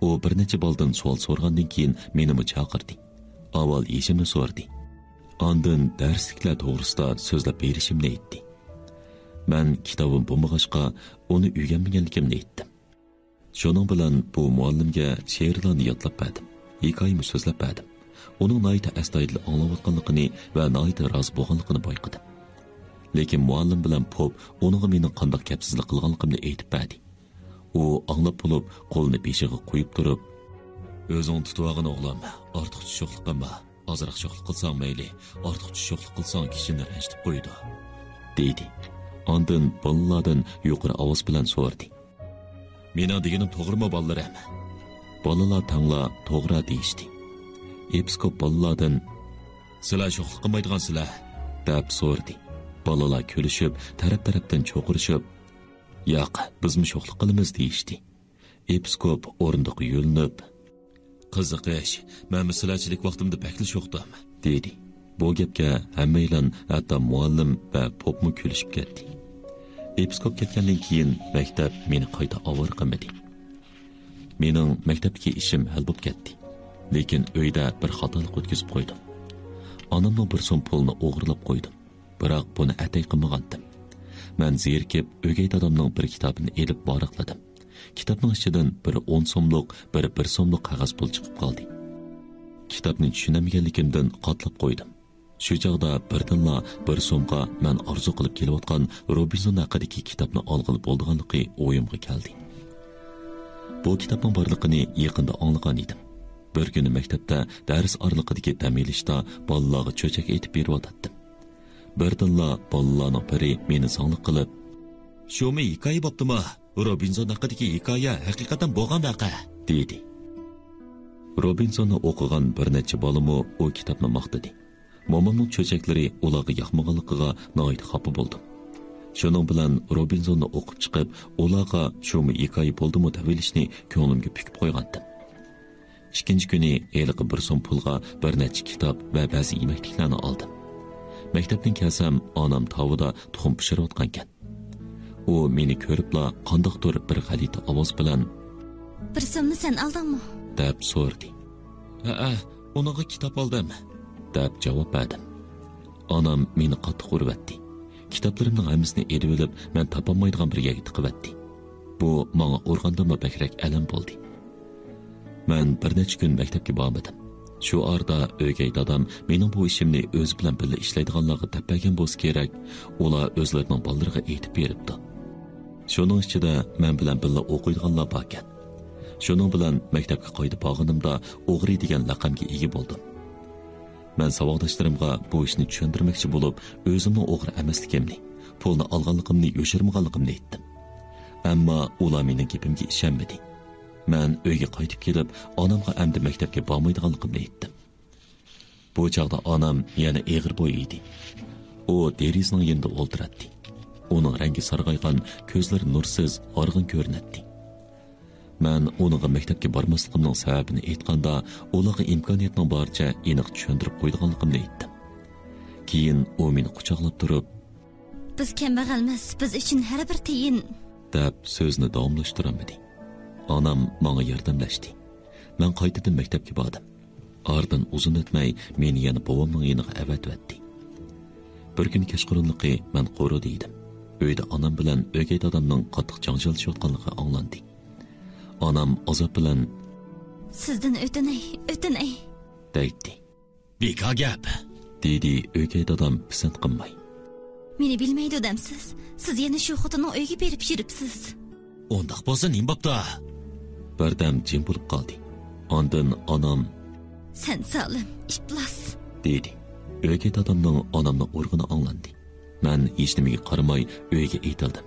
U bir necha baldan savol so'rgandan keyin meni chaqirdi. Avval ishimni so'radi. Ondan darsliklar to'g'risida so'zlab berishimni aytdi. Men kitobim bo'lmag'achqa uni o'rganmaganligimni aytdim. Shuning bilan bu muallimga she'rlarni yodlab berdim. Hikoyamni so'zlab berdim. Uning noyta astoydil anglayotganligini va noyta rozi bo'lganligini bayqadim. Lekin muallim bilan pop uning mening qanday kapsizlik qilganligimni aytib berdi. U anglab bo'lib qo'lini beshiga qo'yib turib, "O'zing tutib olgan o'g'lim, ortiqcha sho'xlik qilma. Ozroq sho'xlik qilsang mayli, ortiqcha sho'xlik qilsang kishini ranjitib qo'ydi" dedi. Ondan bolalardan yuqori ovoz bilan so'radi. "Meni deganim to'g'rimi bolalarim?" Bolalar tangla to'g'ri deyishdi. Episkop bolalardan "Sizlar sho'xlik qilmaydigansizlar" deb so'radi. Bolalar kulishib, taraf-tarafdan cho'qirishib, "Yo'q, bizmi sho'xlik qilamiz" deyishdi. Episkop o'rindiqqa yo'linib, "Qiziqish, men sizlarchilik vaqtimda bakli sho'xdim" dedi. Bu gapga hammaylar, hatto muallim va popmu kulishib ketdi. Episkop ketgandan keyin maktab meni qayta avor qilmadi. Mening maktabdagi ishim hal bo'lib ketdi. Lekin uyda bir xatolik o'tkazib qo'ydim. Onamning bir so'm pulni o'g'irlab qo'ydim. Biroq buni atay qilmagandim. Men zerikib o'gay dadamning bir kitobini elib varaqladim. Kitobning ichidan bir 10 so'mlik, bir 1 so'mlik qog'oz pul chiqib qoldi. Kitobni tushunamaganligimdan qatlab qo'ydim. Shu chog'da birdanla 1 so'mga men orzu qilib kelayotgan Robinson haqidagi kitobni olg'ili bo'lganligi o'yimga keldi. Bu kitobning borligini yaqinda anglagan edim. Bir kuni maktabda dars oraliqidagi dam olishda bolalarga cho'chak aytib beryotdim. Birdanla bolalarning biri meni sog'liq qilib, "Shumi hikoya bo'ptimi? Robinson haqidagi hikoya haqiqatan bo'lgan vaqa" dedi. Robinsonni o'qigan bir necha bolami u kitobni maqtadi. Momamning cho'chaklari ularga yoqmaganligiga noit xafa bo'ldim. Shuning bilan Robinsonni o'qib chiqib, ularga shumi hikoya bo'ldimi deb bilishni ko'nglimga pukib qo'ygandim. Ikkinchi kuni eliqi 1 so'm pulga bir necha kitob va ba'zi yemekliklarni oldim. Maktabdan kelsam, onam tovida tuxum pishirayotgan ekan. U meni ko'ribla qandoqdir bir g'alati ovoz bilan,
"Bir so'mni sen oldingmi?"
deb so'radi. "Ha, unaga kitob oldim" deb javob berdim. Onam meni qattiq urvatdi. Kitoblarimning hammasini elib olib, men topolmaydigan bir yerga tiqibdi. Bu menga urgandimi bakrak alam bo'ldi. Men bir necha kun maktabga bormadim. Shu orada o'gay dadam mening bu ishimni o'z bilan birga ishlaydiganlarga tapagan bo'lsa kerak, ular o'zlarining bolalariga aytib beribdi. Shuning ichida men bilan birga o'qiydiganlar bor ekan. Shuning bilan maktabga qaytib borganimda o'g'ri degan laqamga ega bo'ldim. Men savodoshlarimga bu ishni tushuntirmoqchi bo'lib, o'zimning o'g'ri emasligimni, pulni olganligimni yo'shirmaganligimni aytdim. Ammo ular mening gapimga ishonmadi. Men uyga qaytib kelib, onamga endi maktabga bormaydiganligimni aytdim. Bu chaqda onam yana eg'ir bo'y edi. U derazaning yonida o'ltiradi. Uning rangi sarg'aygan, ko'zlari nursiz, org'in ko'rinadi. Men uning maktabga bormasligimning sababini aytganda, ularga imkoniyatning boricha aniq tushuntirib qo'yganligimni aytdim. Keyin u meni quchoqlab turib,
"Biz kambag'almas, biz uchun har bir tiyin"
deb so'zni davomlashtirmadi. Onam menga yordamlashdi. Men qaytadan maktabga bordim. Ardın uzun o'tmay meni yana bobomning yoniga avatdi. Bir kun kechqurunliqi men qo'rida edim. Uyda onam bilan o'gay dadamning qattiq janjallashayotganligi anglandi. Onam azob bilan
Sizdan o'tinay.
deydi.
Beka gap.
Dedi o'gay dadam pisand qilmay.
Meni bilmaydi odamsiz. Siz yana shu xotinning uyiga berib yuribsiz.
Ondaq bo'lsa nim bopda?
Birdam jim bo'lib qoldi. Ondan onam
Sen salim, iflos.
dedi. O'gay dadamning onamni urg'ini anglandi. Men hech nimaga qaramay uyga aytildim.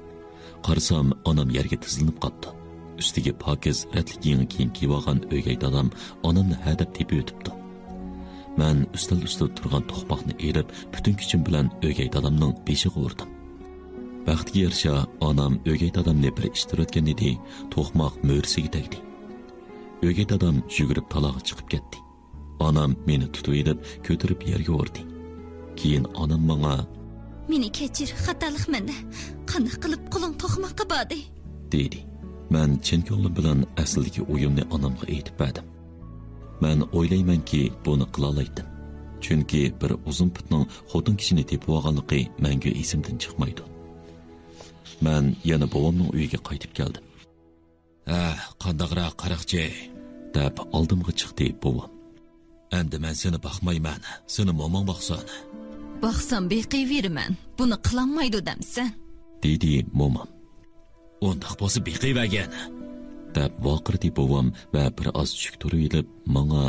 Qarasam onam yerga tizilib qoldi. Ustiga pokiz ratli yangi kiyim kiyib olgan o'gay dadam onamni hadab tepib o'tibdi. Men ustal turgan to'qmoqni erib, butun kuchim bilan o'gay dadamning beshiga urdim. Baxtga yarasha onam o'gay dadamni bir ishtirayotgan edi, to'qmoq mo'risiga tegdi. O'gay dadam yugurib taloga chiqib ketdi. Onam meni tutib edib, ko'tarib yerga urdi. Keyin onam menga
Meni kechir, xatolik menda. Qanday qilib qo'ling to'qmoqqa bordi?
dedi. Men chin ko'nglim bilan aslidagi o'yimni onamga aytib berdim. Men o'ylaymanki, buni qila olmaydim. Chunki bir uzun putning xotin kishini tepib olganligi menga esimdan chiqmaydi. Men yana bobomning uyiga qaytib keldim.
Qandaqroq qaraqchi,
deb oldimga chiqdi bobom.
Endi men seni baxmayman, seni momong baxson.
Baxsam beqiyveraman. Buni qilanmaydi odamsan.
dedi momam.
Ondaq bo'lsa beqiyvagan.
deb vaqirdi bobom va bir oz tushib turib elib, menga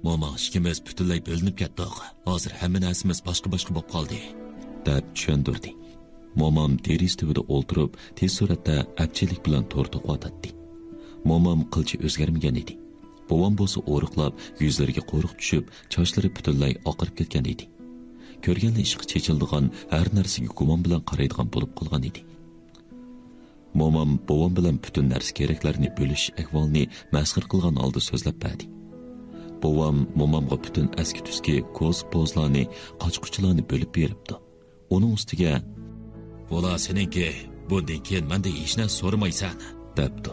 Momong ikkimiz butunlay bo'linib ketdik. Hozir hamma narsamiz boshqa bo'lib qoldi.
deb tushundirdi. Momam deriz tubida o'ltirib, tez suratda apchilik bilan to'rtoq o'tatdi. Momam qilchi o'zgarmagan edi. Bobom bo'lsa o'riqlab, yuzlariga qo'riq tushib, sochlari butunlay oqarib ketgan edi. Ko'rganlar ishqi chechildigan, har narsaga gumon bilan qaraydigan bo'lib qolgan edi. Momam bobom bilan butun narsa keraklarini bo'lish ahvolini masxir qilgan holda so'zlab berdi. Bobom momamga butun aski-tuski, ko'z-pozlarni, qochquchilarni bo'lib beribdi. Uning ustiga
"Bo'la seningki, bundan keyin menda hech narsa so'ramaysan"
debdi.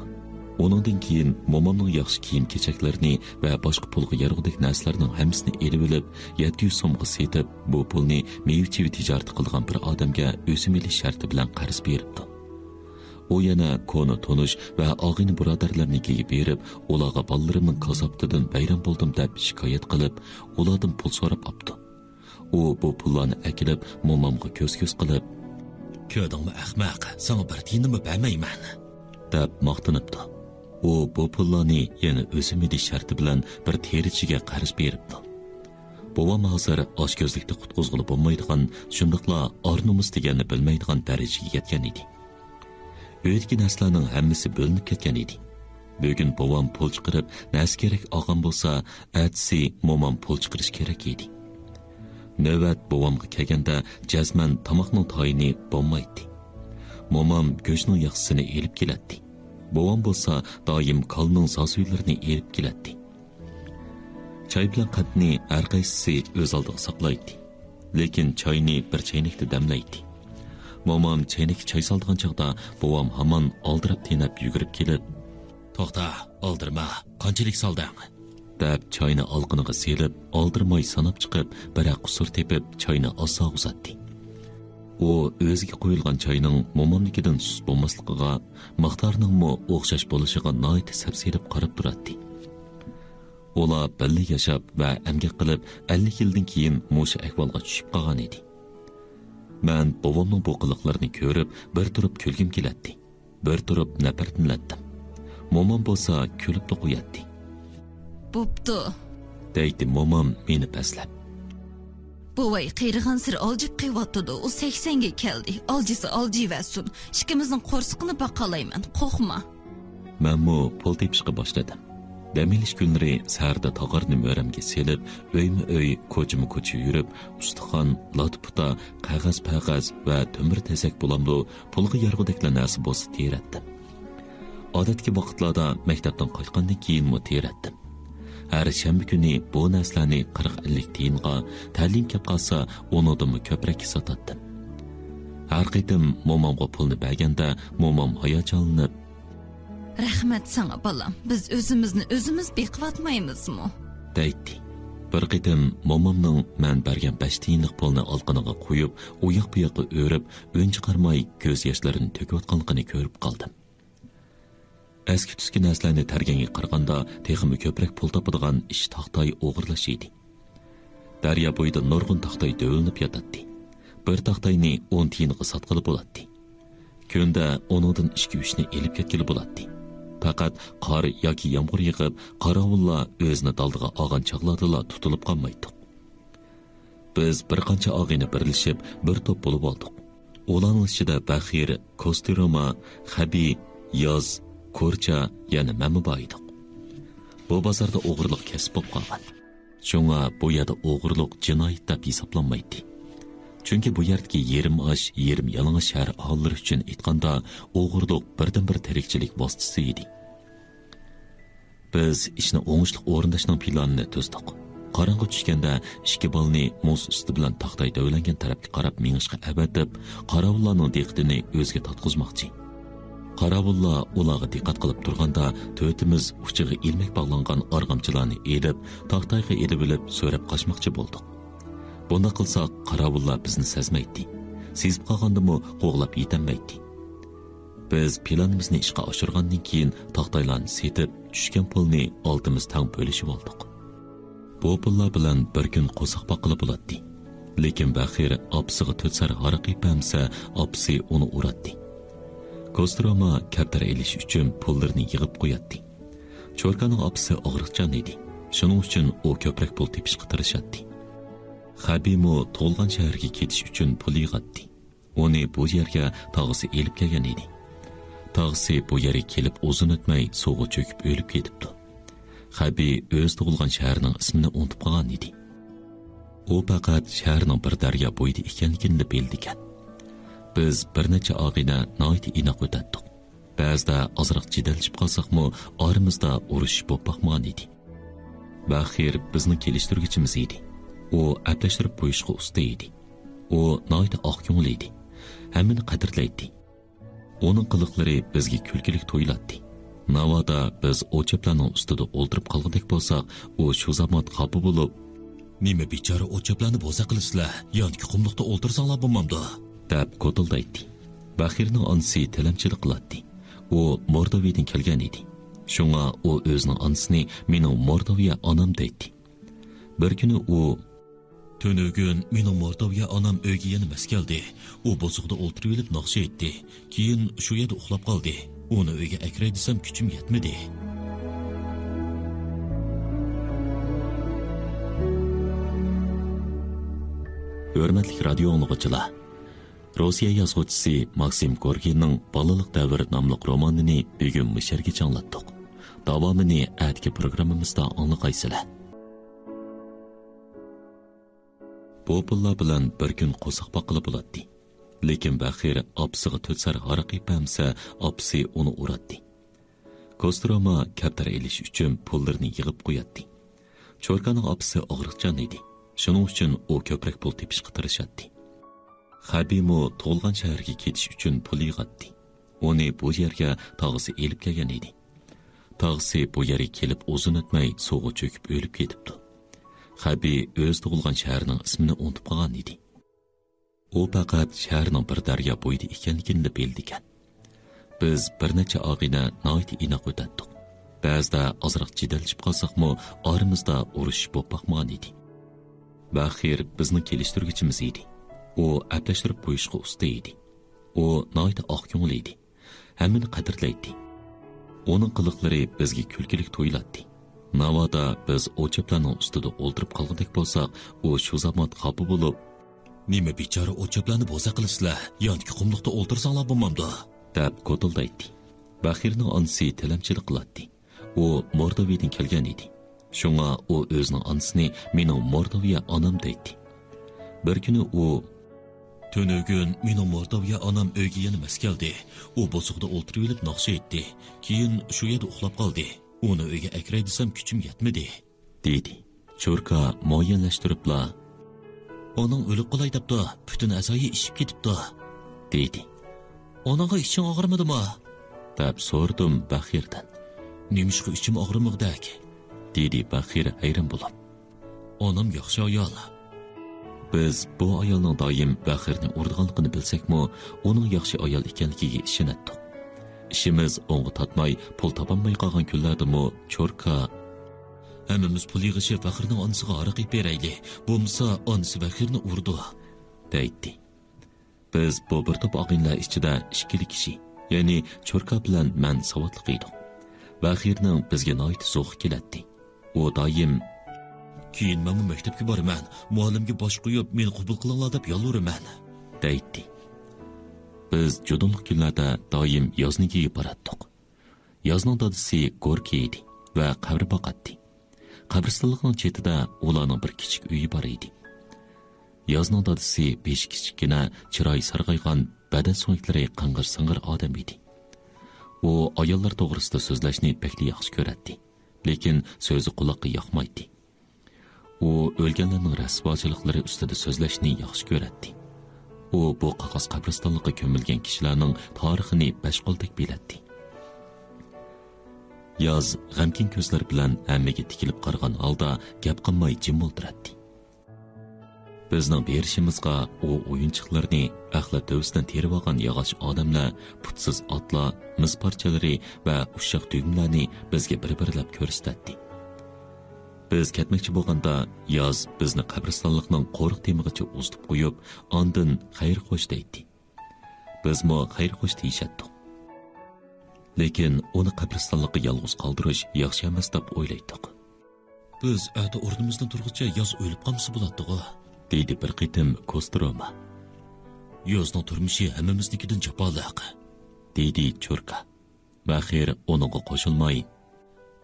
Onundan keyin momamning yaxshi kiyim-kechaklarini va boshqa pulga yarg'idek narsalarning hammasini elib olib, 700 so'mga setib, bu pulni mevchivi tijorat qilgan bir odamga o'simili sharti bilan qarz beribdi. U yana koni tonish va og'ini birodarlarnikiga berib, ularga bolalarimning kasobtidan bayram bo'ldim deb shikoyat qilib, ulardan pul so'rab olibdi. U bu pullarni akilib, momamga ko'z-ko'z qilib,
"Ko'rdingmi ahmoq, sana bir tiyinimi bermayman"
deb maqtanibdi. U bu pullarni yana o'simili sharti bilan bir terichiga qarz beribdi. Bobom hozir oshko'zlikda qutqizg'ili bo'lmaydigan, shundaqla ornimiz deganni bilmaydigan darajaga yetgan edi. Öydeki narsalarning hammasi bo'linib ketgan edi. Bugun bobom pul chiqarib, narsa kerak olgan bo'lsa, atsi momam pul chiqarish kerak edi. Navbat bobomga kelganda jazman tomoqning tayini bo'lmaydi. Momam go'shtning yaxshisini elib keladi. Bobom bo'lsa doim qalning sasuylarini elib keladi. Choy bilan qatni har qaysisi o'z oldiga saqlaydi. Lekin choyni bir chaynakda damlaydi. Momam chaynak choy soldigan chaqda bobom hamon oldirab tenab yugurib kelib,
"To'xta, oldirma, qanchalik solding?"
deb choyni olqiniga selib, oldirmay sanab chiqib, bir qusur tepib choyni osa uzatdi. U o'ziga qo'yilgan choyning momamnikidan sus bo'lmasligiga, miqdorining o'xshash bo'lishiga noit sapselib qarab turadi. Ular birga yashab va emgak qilib 50 yildan keyin musha ahvolga tushib qolgan edi. Men bobomning bu qiliqlarini ko'rib, bir turib kulgim keladi. Bir turib nafratlandim. Momam bo'lsa kulib qo'yadi.
Bo'pti,
deydi momam meni paslab.
Buvay qiyrigan sir oljib qivyotdi. U 80 ga keldi. Oljisi oljivasun. Ishkimizning qo'rsiqini baqalayman. Qo'rqma.
Men pul tepishga boshladim. Demilish kunlari sarda tog'arni mo'ramga selib, o'yma-o'y, ko'chma-ko'cha yurib, ustixon, latputa, qog'oz-pag'oz va temir tesak bulamli pulga yarg'udeklar narsa bo'lsa teratdim. Odatki vaqtlarda maktabdan qaytgandan keyin teratdim. Har shanba kuni bu narsalarni 40-50 tiyinga, ta'lim kep qolsa, unudimni ko'proq sotdim. Har qitim momamga pulni berganda, momam hayajonlanib,
"Rahmat sana balam. Biz o'zimizni o'zimiz beqiyotmaymizmi?"
deydi. Bir qitim momamning men bergan 5 tiyinlik pulni olqiniga qo'yib, u yoq bu yoqqa o'rib, ön chiqarmay ko'z yoshlarini to'kayotganligini ko'rib qoldim. Eski tuski narsalarni targanga qaraganda texmi ko'proq pul topadigan ish taxtay o'g'irlash edi. Daryo bo'yida nurg'un taxtay dövülünüp yotadi. Bir taxtayni 10 tiyinga sotqili bo'ladi. Kunda onundan 2-3 ni elib ketgili bo'ladi. Faqat qor yoki yomg'ir yig'ib, qorovullar o'zini daldiga olgan chaqlardila tutilib qolmaydi. Biz bir qancha og'ini birlashib, bir to'p bo'lib oldik. Ularning ichida Baxir, Kostiroma, Xabi, Yoz, Ko'rcha, yana men bor edik. Bu bozorda o'g'irlik kasb bo'lib qolgan. Shunga bu yerda o'g'irlik jinoyat deb hisoblanmaydi. Chunki bu yerdagi yerim osh, yerim yalang'och shahar aholilari uchun aytganda o'g'irlik birdan-bir tirikchilik vositasi edi. Biz ishni o'ngishli o'rindashning planini tuzdik. Qorong'i tushganda 2 bolni muz usti bilan taxtay dövlangan tarafga qarab minishga avatib, qorovullarning diqqatini o'zga tatqizmoqchi. Qorovullar ularga diqqat qilib turganda, to'timiz uchiga ilmek bog'langan arg'amchilarni elib, taxtayga elib olib, so'rab qochmoqchi bo'ldik. Bunda qilsak, qorovullar bizni sezmaydi. Sezib qolgandimi, qo'g'lab yetanmaydi. Biz planimizni ishga oshirgandan keyin taxtaylarni setib, tushgan pulni oltimiz tang bo'lishib oldik. Bu pullar bilan bir kun qo'saq boqilib bo'ladi. Lekin Baxir opsiga 4 sar haraq yepamsa, opsi uni uratdi. Kostroma kaptar elish uchun pullarni yig'ib qo'yadi. Cho'rkaning opsi og'riqchan edi. Shuning uchun u ko'proq pul tepishga tirishadi. Xabimo to'lgan shaharga ketish uchun pul yig'adi. Uni bu yerga tog'isi elib kelgan edi. Tog'isi bu yerga kelib uzun o'tmay suvga cho'kib o'lib ketibdi. Xabi o'z tug'ilgan shaharning ismini unutib qolgan edi. U faqat shaharning bir daryo bo'yida ekanligini bildigan. Biz bir necha og'ina noit inoq o'tdik. Ba'zida ozroq jidalchib qolsaqmi, oramizda urush bo'lib boqmagan edi. Baxir bizning kelishtirgichimiz edi. U aplashtirib qo'yishga usta edi. U noit oq ko'ngil edi. Hammani qadrlaydi. Onun qiliqlari bizga kulkilik to'yiladi. Navoda biz o'chaplarning ustida o'ltirib qolgandek bo'lsak, u shu zamon xafa bo'lib, "Nima bechora o'chaplarni bo'za qilisizlar? Yonki qumliqda o'ltirsanglar bo'lmamdi?" deb ko'tildaydi. Baxirning onasi tilamchilik qiladi. U Mordoviyadan kelgan edi. Shunga u o'zining onasini "Mening Mordoviya onam" deydi. Bir kuni u "Tönögün mening Mordoviya onam uyga yana mas keldi. U bosiqda o'ltirib olib naqsha etdi. Keyin shu yerda uxlab qoldi. Uni uyga akray desam kuchim yetmadi." Hurmatli radio anglag'uchilar, Rossiya yozuvchisi Maksim Gorkining Balaliq davr nomli romanini bugun musharga changlatdik. Davomini atki programmamizda anglag'aysizlar. Bu pullar bilan bir kun qo'saq boqilib bo'ladi. Lekin Baxir opsiga 4 sar haraq yepamsa, opsi uni uratdi. Kostroma kaptar elish uchun pullarni yig'ib qo'yadi. Cho'rkaning opsi og'riqchan edi. Shuning uchun u ko'proq pul tepishga tirishadi. Xabimo to'lgan shaharga ketish uchun pul yig'adi. Uni bu yerga tog'isi elib kelgan edi. Tog'isi bu yerga kelib uzun o'tmay suvga cho'kib o'lib ketibdi. Xabi o'z tug'ilgan shaharning ismini unutib qolgan edi. U faqat shaharning bir daryo bo'yida ekanligini bildigan. Biz bir necha og'ina noit inoq o'tdik. Ba'zida ozroq jidalchib qolsaqmi, oramizda urush bo'lib boqmagan edi. Baxir bizning kelishtirgichimiz edi. U aplashtirib qo'yishga usta edi. U noit oq ko'ngil edi. Hammani qadrlaydi. Onun qiliqlari bizga kulkilik to'yiladi. Navoda biz o'chaplarning ustida o'ltirib qolgandek bo'lsak, u shu zamon xafa bo'lib, "Nima bechora o'chaplarni bo'za qilisizlar? Yonki qumliqda o'ltirsanglar bo'lmamdi?" deb ko'tildaydi. Baxirning onasi tilamchilik qiladi. U Mordoviyadan kelgan edi. Shunga u o'zining onasini "Mening Mordoviya onam" deydi. Bir kuni u "Tönögün mening Mordoviya onam uyga yana mas keldi. U bosiqda o'ltirib olib naqsha etdi. Keyin shu yerda uxlab qoldi. Uni uyga akray desam kuchim yetmadi" dedi. Cho'rka muayyanlashtiribla "Onun o'lib qolay debdi, butun a'zoyi ishib ketibdi" dedi. "Onaga ishing og'rimadimi?" deb so'rdim Baxirdan. "Nemishqa ishim og'rimag'dak?" dedi Baxir hayron bo'lib.
onam yaxshi ayol.
Biz bu ayolning doim Baxirni urganligini bilsakmi, uning yaxshi ayol ekanligiga ishonatdik. İşimiz onga tatmay, pul topolmay qolgan kunlardami Chorka
Hammamiz pul yig'ishib Baxirning onasiga aroq ib berayli. Bo'lmasa onasi Baxirni urdi,
deydi. Biz bu bir to'p og'inlar ichida ikkili kishi, ya'ni Chorka bilan men savodli edik. Baxirning bizga noit zo'q keladi. U doim
keyin men maktabga boraman, muallimga bosh qo'yib, meni qabul qilinglar deb yolvuraman,
deydi. Biz judonliq kunlarda doim yozniga boratdik. Yozning dadisi Gorki edi va qabr boqatdi. Qabristonlikning chetida ularning bir kichik uyi bor edi. Yozning dadisi besh kichikgina, chiroy sarg'aygan, badan so'nglari qing'ir-sing'ir odam edi. U ayollar to'g'risida so'zlashni bekli yaxshi ko'radi, lekin so'zi quloqqa yoqmaydi. U o'lganlarning rasvojiliklari ustida so'zlashni yaxshi ko'radi. U bu qog'oz qabristonlikqa ko'milgan kishilarning tarixini bashqoldek biladi. Yoz g'amkin ko'zlar bilan hammaga tikilib qargan holda gap qilmay jim o'tiradi. Bizning berishimizga u o'yinchiqlarni axlat dovsidan terib olgan yog'och odamlar, putsiz otlar, mis parchalari va ushoq tugmalarni bizga bir-birlab ko'rsatdi. Biz ketmoqchi bo'lganda yoz bizni qabristonlikning qo'riq temig'icha uzitib qo'yib, ondan xayr xo'sh deydi. Bizmo xayr xo'sh deyishatdik. Lekin uni qabristonlikqa yolg'iz qoldirish yaxshi emas deb o'ylaydik.
Biz ata o'rnimizdan turguncha yoz o'lib qolmasa bo'ladi-ku,
deydi bir qitim Kostroma.
Yozning turmushi hammamiznikidan jafoliq,
deydi Chorka. Baxir uningga qo'shilmay,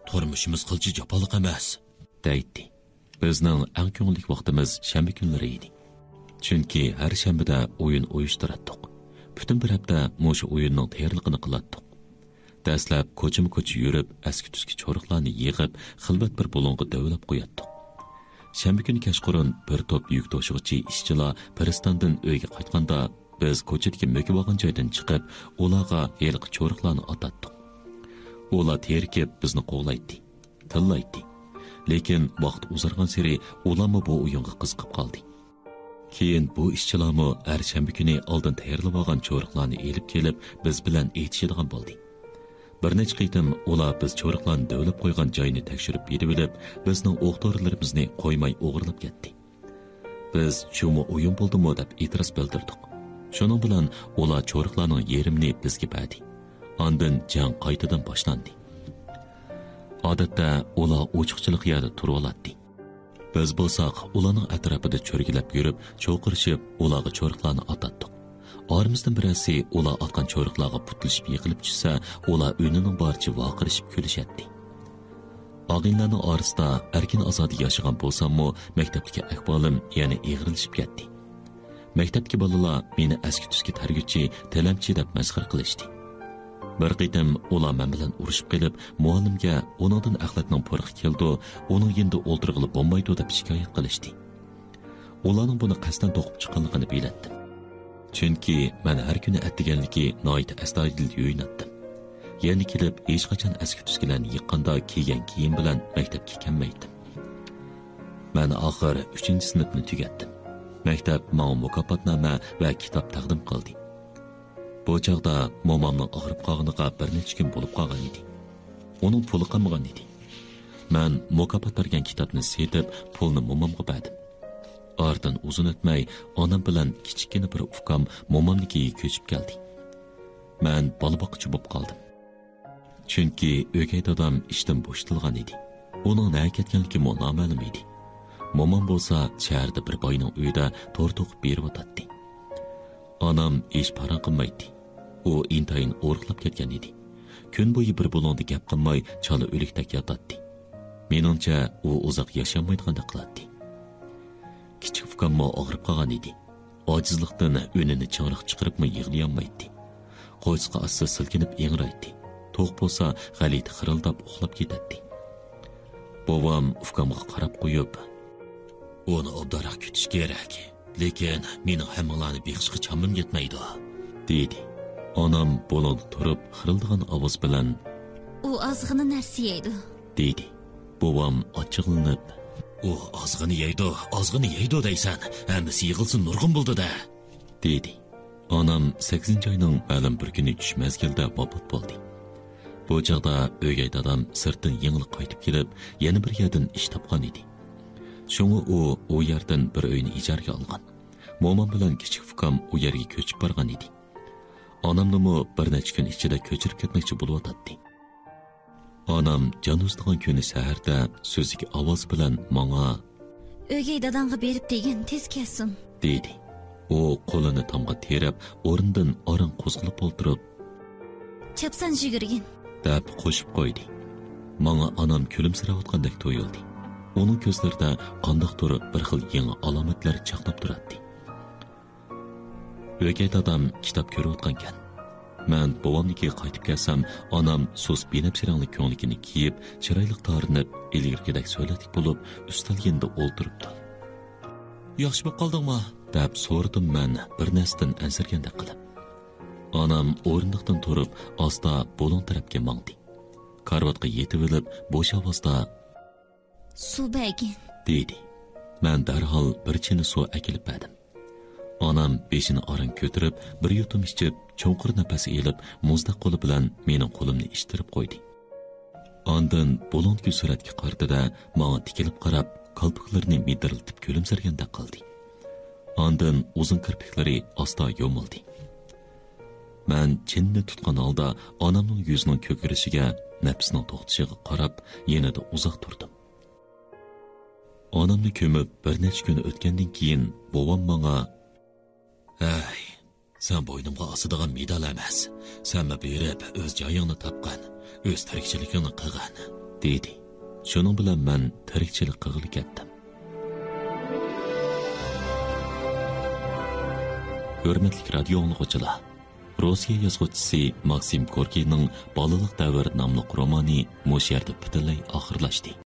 turmushimiz qilchi jafoliq emas,
deydi. Bizning eng ko'ngilli vaqtimiz shanba kunlari edi. Chunki har shanbada o'yin uyushtirardik. Butun bir hafta mushu o'yinning tayyorligini qilardik. Dastlab ko'chima-ko'cha yurib, aski-tuski cho'riqlarni yig'ib, xilvat bir bo'longa davlab qo'yardik. Shanba kuni kechqurun bir to'p yuk to'shig'ichi ishchilar Piristondan uyga qaytganda, biz ko'chadagi mo'kib olgan joydan chiqib, ularga yilqi cho'riqlarni otatdik. Ular terkib bizni qovlaydi, tillaydi. Lekin vaqt uzargan sari ularmi bu o'yinga qiziqib qoldi. Keyin bu ishchilarmi har shanba kuni oldin tayyorlab olgan cho'riqlarni elib kelib, biz bilan aytishadigan bo'ldi. Bir necha qitim ular biz cho'riqlarni davlab qo'ygan joyni tekshirib berib, bizning o'q-dorilarimizni qo'ymay o'g'irlab ketdi. Biz "Shumi o'yin bo'ldimi?" deb e'tiroz bildirdik. Shuning bilan ular cho'riqlarning yerimini bizga berdi. Ondan jang qaytadan boshlandi. Odatda ular ochiqchilik yerda turib oladi. Biz bo'lsak, ularning atrofida cho'rgilab yurib, cho'qirishib, ularga cho'riqlarni otatdik. Aramizdan birasi ular otgan cho'riqlarga putlashib yiqilib tushsa, ular o'yinining barcha vaqirishib kulishadi. Og'inlarning orasida erkin ozodi yashagan bo'lsam-mu, maktabdagi ahvolim yana eg'rilishib ketdi. Maktabdagi bolalar meni aski-tuski targuvchi, talamchi deb masxara qilishdi. Bir qitim ular men bilan urushib qilib, muallimga uningdan axlatning purqi keldi, uning yenda o'ltirg'ili bo'lmaydi deb shikoyat qilishdi. Ularning buni qasdan to'qib chiqqanligini bilatdim. Chunki men har kuni atdiganligi noit astoydil yuyinatdim. Yani kelib hech qachon aski-tuskilarni yiqqanda kiygan kiyim bilan maktabga kelmaydim. Men oxir 3-sinfni tugatdim. Maktab menga mukofotnoma va kitob taqdim qildi. Bu chaqda momamning og'rib qolganiga bir necha kun bo'lib qolgan edi. Uning puli qolmagan edi. Men mukofot bergan kitobni setib, pulni momamga berdim. Ardın uzun o'tmay, onam bilan kichikina bir ukam momamnikiga ko'chib keldi. Men bola boquvchi bo'lib qoldim. Chunki o'gay dadam ishdan bo'shatilgan edi. Uning nega ketganligi noma'lum edi. Momam bo'lsa, shaharda bir boyning uyida to'r to'qib berib o'tadi. Onam ish paran qilmaydi. U intayin o'rqlab ketgan edi. Kun bo'yi bir bo'londa gap qilmay, chala o'likdek yotadi. Meningcha u uzoq yashamaydigandek qiladi. Kichik ukammo og'rib qolgan edi. Ojizlikdan o'nini changriq chiqaribmi yig'layolmaydi. Qo'ysqa assa silkinib ingraydi. To'q bo'lsa, g'alit xirildab uxlab ketadi. Bovam ukamga qarab qo'yib, "Uni obdaroq kutish kerak. Lekin mening hammalarni beqishga chamim yetmaydi", dedi. Onam bo'lib turib, xirildigan ovoz bilan,
"U ozg'ina narsa yeydi",
dedi. Bovam ochiqlanib,
u ozg'ini yeydi deysan, hammasi yig'ilsin nurg'un bo'ldi-da,
dedi. Onam 8 oyning ma'lum bir kuni tush mezgilda vafot bo'ldi. Bu chaqda o'gay dadam sirtdan yengil qaytib kelib, yana bir yerdan ish topgan edi. Shunga u yerdan bir uyni ijaraga olgan. Momam bilan kichik ukam u yerga ko'chib borgan edi. Onamnimi bir necha kun ichida ko'chirib ketmoqchi bo'layotdi. Onam jon uzdigan kuni saharda so'ziga ovoz bilan menga
o'gay dadangga berib degan tez kelsin,
dedi. U qo'lini tomga terib, o'rnidan orang qo'zg'alib o'tirib,
chapsan yugurgin,
deb qo'shib qo'ydi. Menga onam kulimsirayotgandek tuyuldi. Uning ko'zlarida qandoqdir bir xil yangi alomatlar chaqnab turardi. O'gay dadam kitob ko'rayotgan. Men bobomnikiga qaytib kelsam, onam so'z benapsirangli ko'nglikini kiyib, chiroyli tarinib, ilgirgidek so'ladik bo'lib, ustalganda o'ltiribdi.
yaxshi bo'lib qoldingmi?
deb so'radim men bir narsadan ansirgandek qilib. Onam o'rindiqdan turib, asta bo'lon tarafga mangdi. Karvatga yetib olib, bo'sh ovozda
suv bergin,
dedi. Men darhol bir chini suv akilib berdim. Onam beshini orang ko'tarib, bir yutum ichib, cho'nqir nafas elib, muzdaq qo'li bilan mening qo'limni ishtirib qo'ydi. Ondan bo'lonki suratga qartida menga tikilib qarab, qalpoqlarini midiriltib kulimsirgandek qildi. Ondan uzun kirpiklari asta yomildi. Men chinni tutgan holda onamning yuzining ko'kirishiga, nafsining to'xtashiga qarab, yanada uzoq turdim. Onamni ko'mib bir necha kun o'tgandan keyin bobom menga
"Ay, sen bo'ynimga osadigan medal emas. Senme berib o'z joyingni topgan, o'z tirikchiligingni qilgan",
dedi. Shuning bilan men tirikchilik qilg'ili ketdim. Hurmatli radio anglovchilar, Rossiya yozuvchisi Maksim Gorkiyning Balaliq davr nomli romani mush yerda butunlay oxirlashdi.